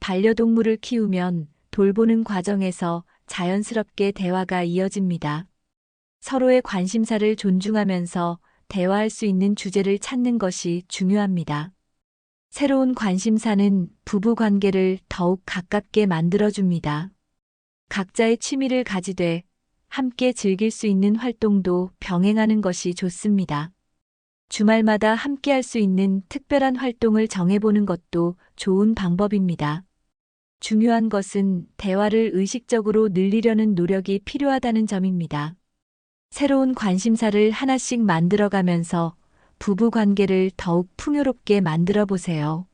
반려동물을 키우면 돌보는 과정에서 자연스럽게 대화가 이어집니다. 서로의 관심사를 존중하면서 대화할 수 있는 주제를 찾는 것이 중요합니다. 새로운 관심사는 부부 관계를 더욱 가깝게 만들어줍니다. 각자의 취미를 가지되 함께 즐길 수 있는 활동도 병행하는 것이 좋습니다. 주말마다 함께 할 수 있는 특별한 활동을 정해보는 것도 좋은 방법입니다. 중요한 것은 대화를 의식적으로 늘리려는 노력이 필요하다는 점입니다. 새로운 관심사를 하나씩 만들어가면서 부부 관계를 더욱 풍요롭게 만들어 보세요.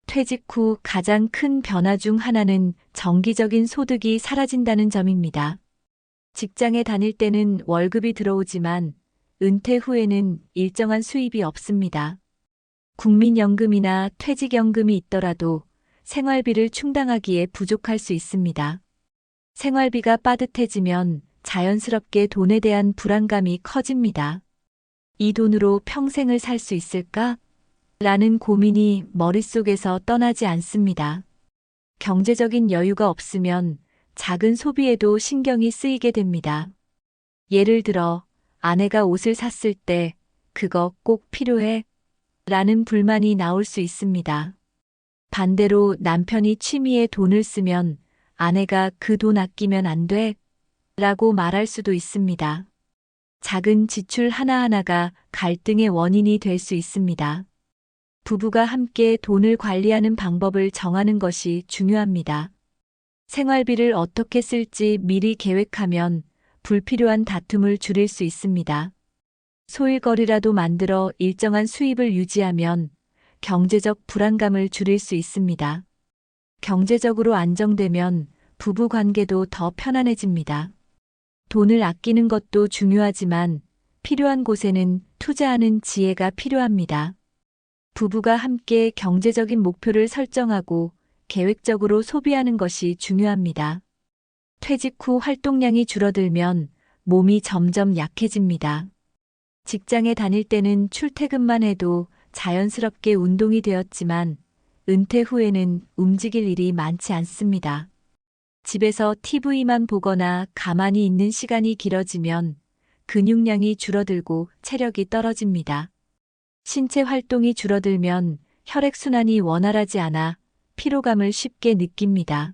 퇴직 후 가장 큰 변화 중 하나는 정기적인 소득이 사라진다는 점입니다. 직장에 다닐 때는 월급이 들어오지만 은퇴 후에는 일정한 수입이 없습니다. 국민연금이나 퇴직연금이 있더라도 생활비를 충당하기에 부족할 수 있습니다. 생활비가 빠듯해지면 자연스럽게 돈에 대한 불안감이 커집니다. 이 돈으로 평생을 살 수 있을까? 라는 고민이 머릿속에서 떠나지 않습니다. 경제적인 여유가 없으면 작은 소비에도 신경이 쓰이게 됩니다. 예를 들어 아내가 옷을 샀을 때 그거 꼭 필요해? 라는 불만이 나올 수 있습니다. 반대로 남편이 취미에 돈을 쓰면 아내가 그 돈 아끼면 안 돼? 라고 말할 수도 있습니다. 작은 지출 하나하나가 갈등의 원인이 될 수 있습니다. 부부가 함께 돈을 관리하는 방법을 정하는 것이 중요합니다. 생활비를 어떻게 쓸지 미리 계획하면 불필요한 다툼을 줄일 수 있습니다. 소일거리라도 만들어 일정한 수입을 유지하면 경제적 불안감을 줄일 수 있습니다. 경제적으로 안정되면 부부 관계도 더 편안해집니다. 돈을 아끼는 것도 중요하지만 필요한 곳에는 투자하는 지혜가 필요합니다. 부부가 함께 경제적인 목표를 설정하고 계획적으로 소비하는 것이 중요합니다. 퇴직 후 활동량이 줄어들면 몸이 점점 약해집니다. 직장에 다닐 때는 출퇴근만 해도 자연스럽게 운동이 되었지만 은퇴 후에는 움직일 일이 많지 않습니다. 집에서 TV만 보거나 가만히 있는 시간이 길어지면 근육량이 줄어들고 체력이 떨어집니다. 신체 활동이 줄어들면 혈액순환이 원활하지 않아 피로감을 쉽게 느낍니다.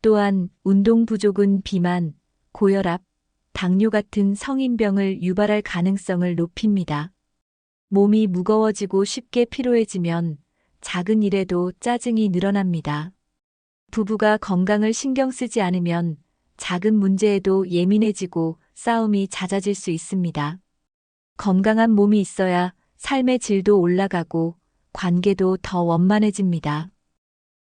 또한 운동 부족은 비만, 고혈압, 당뇨 같은 성인병을 유발할 가능성을 높입니다. 몸이 무거워지고 쉽게 피로해지면 작은 일에도 짜증이 늘어납니다. 부부가 건강을 신경 쓰지 않으면 작은 문제에도 예민해지고 싸움이 잦아질 수 있습니다. 건강한 몸이 있어야 삶의 질도 올라가고 관계도 더 원만해집니다.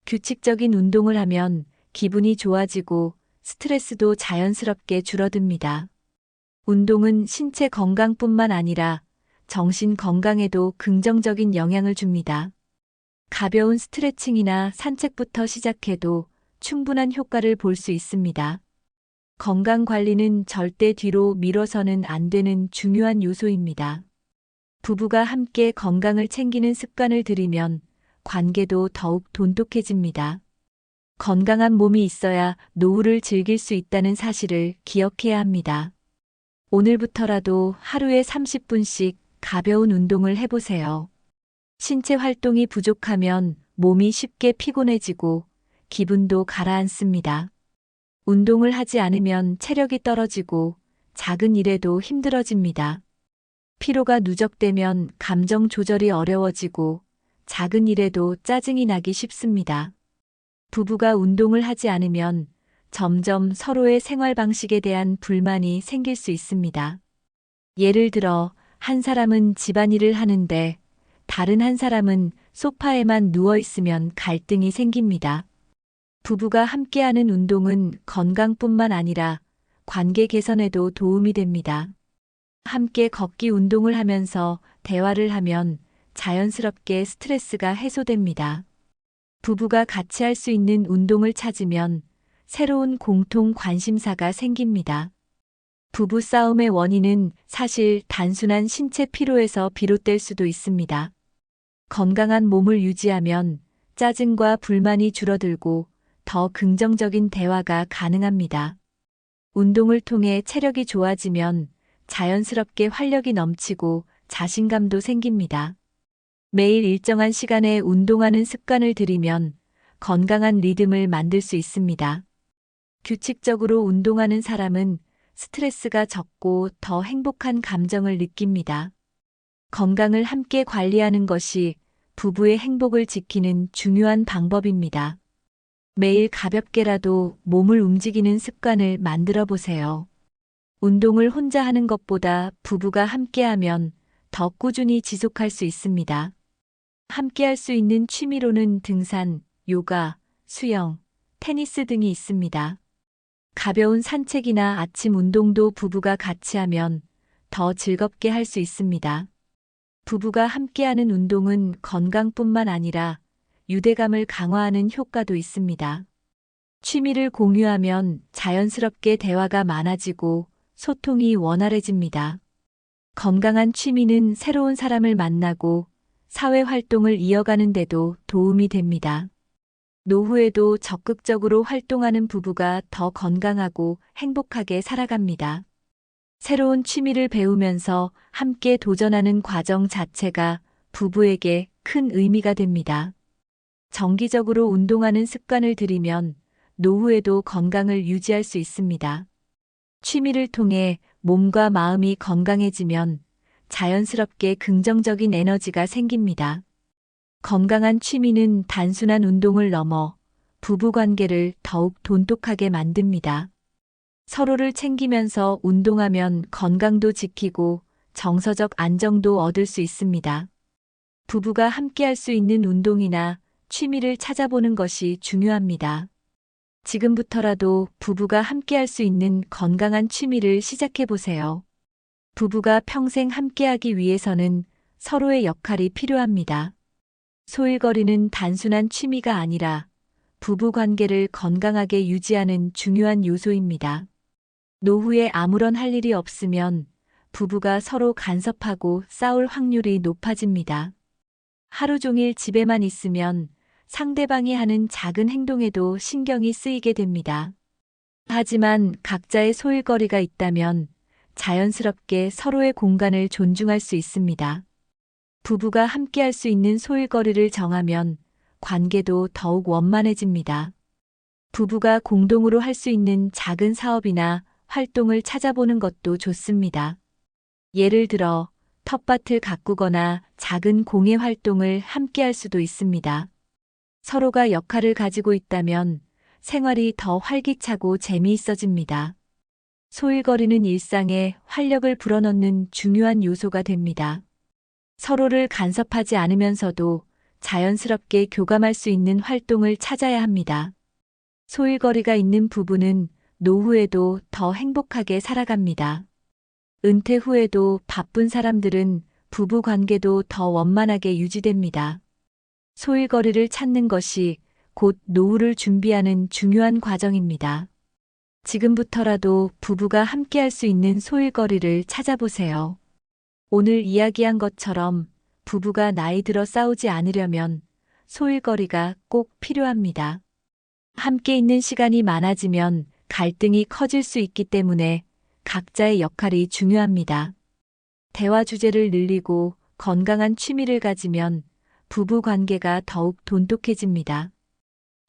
규칙적인 운동을 하면 기분이 좋아지고 스트레스도 자연스럽게 줄어듭니다. 운동은 신체 건강뿐만 아니라 정신 건강에도 긍정적인 영향을 줍니다. 가벼운 스트레칭이나 산책부터 시작해도 충분한 효과를 볼 수 있습니다. 건강 관리는 절대 뒤로 미뤄서는 안 되는 중요한 요소입니다. 부부가 함께 건강을 챙기는 습관을 들이면 관계도 더욱 돈독해집니다. 건강한 몸이 있어야 노후를 즐길 수 있다는 사실을 기억해야 합니다. 오늘부터라도 하루에 30분씩 가벼운 운동을 해보세요. 신체 활동이 부족하면 몸이 쉽게 피곤해지고 기분도 가라앉습니다. 운동을 하지 않으면 체력이 떨어지고 작은 일에도 힘들어집니다. 피로가 누적되면 감정 조절이 어려워지고 작은 일에도 짜증이 나기 쉽습니다. 부부가 운동을 하지 않으면 점점 서로의 생활 방식에 대한 불만이 생길 수 있습니다. 예를 들어 한 사람은 집안일을 하는데 다른 한 사람은 소파에만 누워 있으면 갈등이 생깁니다. 부부가 함께하는 운동은 건강뿐만 아니라 관계 개선에도 도움이 됩니다. 함께 걷기 운동을 하면서 대화를 하면 자연스럽게 스트레스가 해소됩니다. 부부가 같이 할 수 있는 운동을 찾으면 새로운 공통 관심사가 생깁니다. 부부 싸움의 원인은 사실 단순한 신체 피로에서 비롯될 수도 있습니다. 건강한 몸을 유지하면 짜증과 불만이 줄어들고 더 긍정적인 대화가 가능합니다. 운동을 통해 체력이 좋아지면 자연스럽게 활력이 넘치고 자신감도 생깁니다. 매일 일정한 시간에 운동하는 습관을 들이면 건강한 리듬을 만들 수 있습니다. 규칙적으로 운동하는 사람은 스트레스가 적고 더 행복한 감정을 느낍니다. 건강을 함께 관리하는 것이 부부의 행복을 지키는 중요한 방법입니다. 매일 가볍게라도 몸을 움직이는 습관을 만들어 보세요. 운동을 혼자 하는 것보다 부부가 함께하면 더 꾸준히 지속할 수 있습니다. 함께할 수 있는 취미로는 등산, 요가, 수영, 테니스 등이 있습니다. 가벼운 산책이나 아침 운동도 부부가 같이 하면 더 즐겁게 할 수 있습니다. 부부가 함께하는 운동은 건강뿐만 아니라 유대감을 강화하는 효과도 있습니다. 취미를 공유하면 자연스럽게 대화가 많아지고 소통이 원활해집니다. 건강한 취미는 새로운 사람을 만나고 사회 활동을 이어가는 데도 도움이 됩니다. 노후에도 적극적으로 활동하는 부부가 더 건강하고 행복하게 살아갑니다. 새로운 취미를 배우면서 함께 도전하는 과정 자체가 부부에게 큰 의미가 됩니다. 정기적으로 운동하는 습관을 들이면 노후에도 건강을 유지할 수 있습니다. 취미를 통해 몸과 마음이 건강해지면 자연스럽게 긍정적인 에너지가 생깁니다. 건강한 취미는 단순한 운동을 넘어 부부 관계를 더욱 돈독하게 만듭니다. 서로를 챙기면서 운동하면 건강도 지키고 정서적 안정도 얻을 수 있습니다. 부부가 함께할 수 있는 운동이나 취미를 찾아보는 것이 중요합니다. 지금부터라도 부부가 함께할 수 있는 건강한 취미를 시작해 보세요. 부부가 평생 함께하기 위해서는 서로의 역할이 필요합니다. 소일거리는 단순한 취미가 아니라 부부 관계를 건강하게 유지하는 중요한 요소입니다. 노후에 아무런 할 일이 없으면 부부가 서로 간섭하고 싸울 확률이 높아집니다. 하루 종일 집에만 있으면 상대방이 하는 작은 행동에도 신경이 쓰이게 됩니다. 하지만 각자의 소일거리가 있다면 자연스럽게 서로의 공간을 존중할 수 있습니다. 부부가 함께할 수 있는 소일거리를 정하면 관계도 더욱 원만해집니다. 부부가 공동으로 할 수 있는 작은 사업이나 활동을 찾아보는 것도 좋습니다. 예를 들어 텃밭을 가꾸거나 작은 공예 활동을 함께할 수도 있습니다. 서로가 역할을 가지고 있다면 생활이 더 활기차고 재미있어집니다. 소일거리는 일상에 활력을 불어넣는 중요한 요소가 됩니다. 서로를 간섭하지 않으면서도 자연스럽게 교감할 수 있는 활동을 찾아야 합니다. 소일거리가 있는 부부는 노후에도 더 행복하게 살아갑니다. 은퇴 후에도 바쁜 사람들은 부부 관계도 더 원만하게 유지됩니다. 소일거리를 찾는 것이 곧 노후를 준비하는 중요한 과정입니다. 지금부터라도 부부가 함께할 수 있는 소일거리를 찾아보세요. 오늘 이야기한 것처럼 부부가 나이 들어 싸우지 않으려면 소일거리가 꼭 필요합니다. 함께 있는 시간이 많아지면 갈등이 커질 수 있기 때문에 각자의 역할이 중요합니다. 대화 주제를 늘리고 건강한 취미를 가지면 부부 관계가 더욱 돈독해집니다.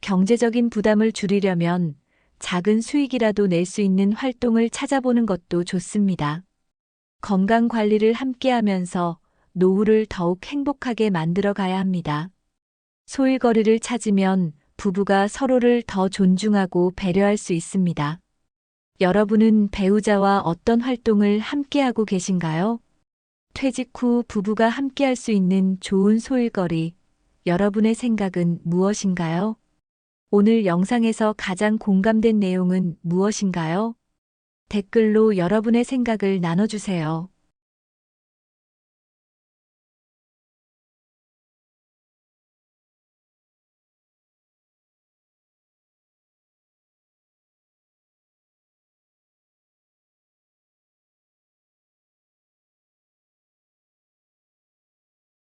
경제적인 부담을 줄이려면 작은 수익이라도 낼 수 있는 활동을 찾아보는 것도 좋습니다. 건강 관리를 함께 하면서 노후를 더욱 행복하게 만들어 가야 합니다. 소일거리를 찾으면 부부가 서로를 더 존중하고 배려할 수 있습니다. 여러분은 배우자와 어떤 활동을 함께하고 계신가요? 퇴직 후 부부가 함께할 수 있는 좋은 소일거리, 여러분의 생각은 무엇인가요? 오늘 영상에서 가장 공감된 내용은 무엇인가요? 댓글로 여러분의 생각을 나눠주세요.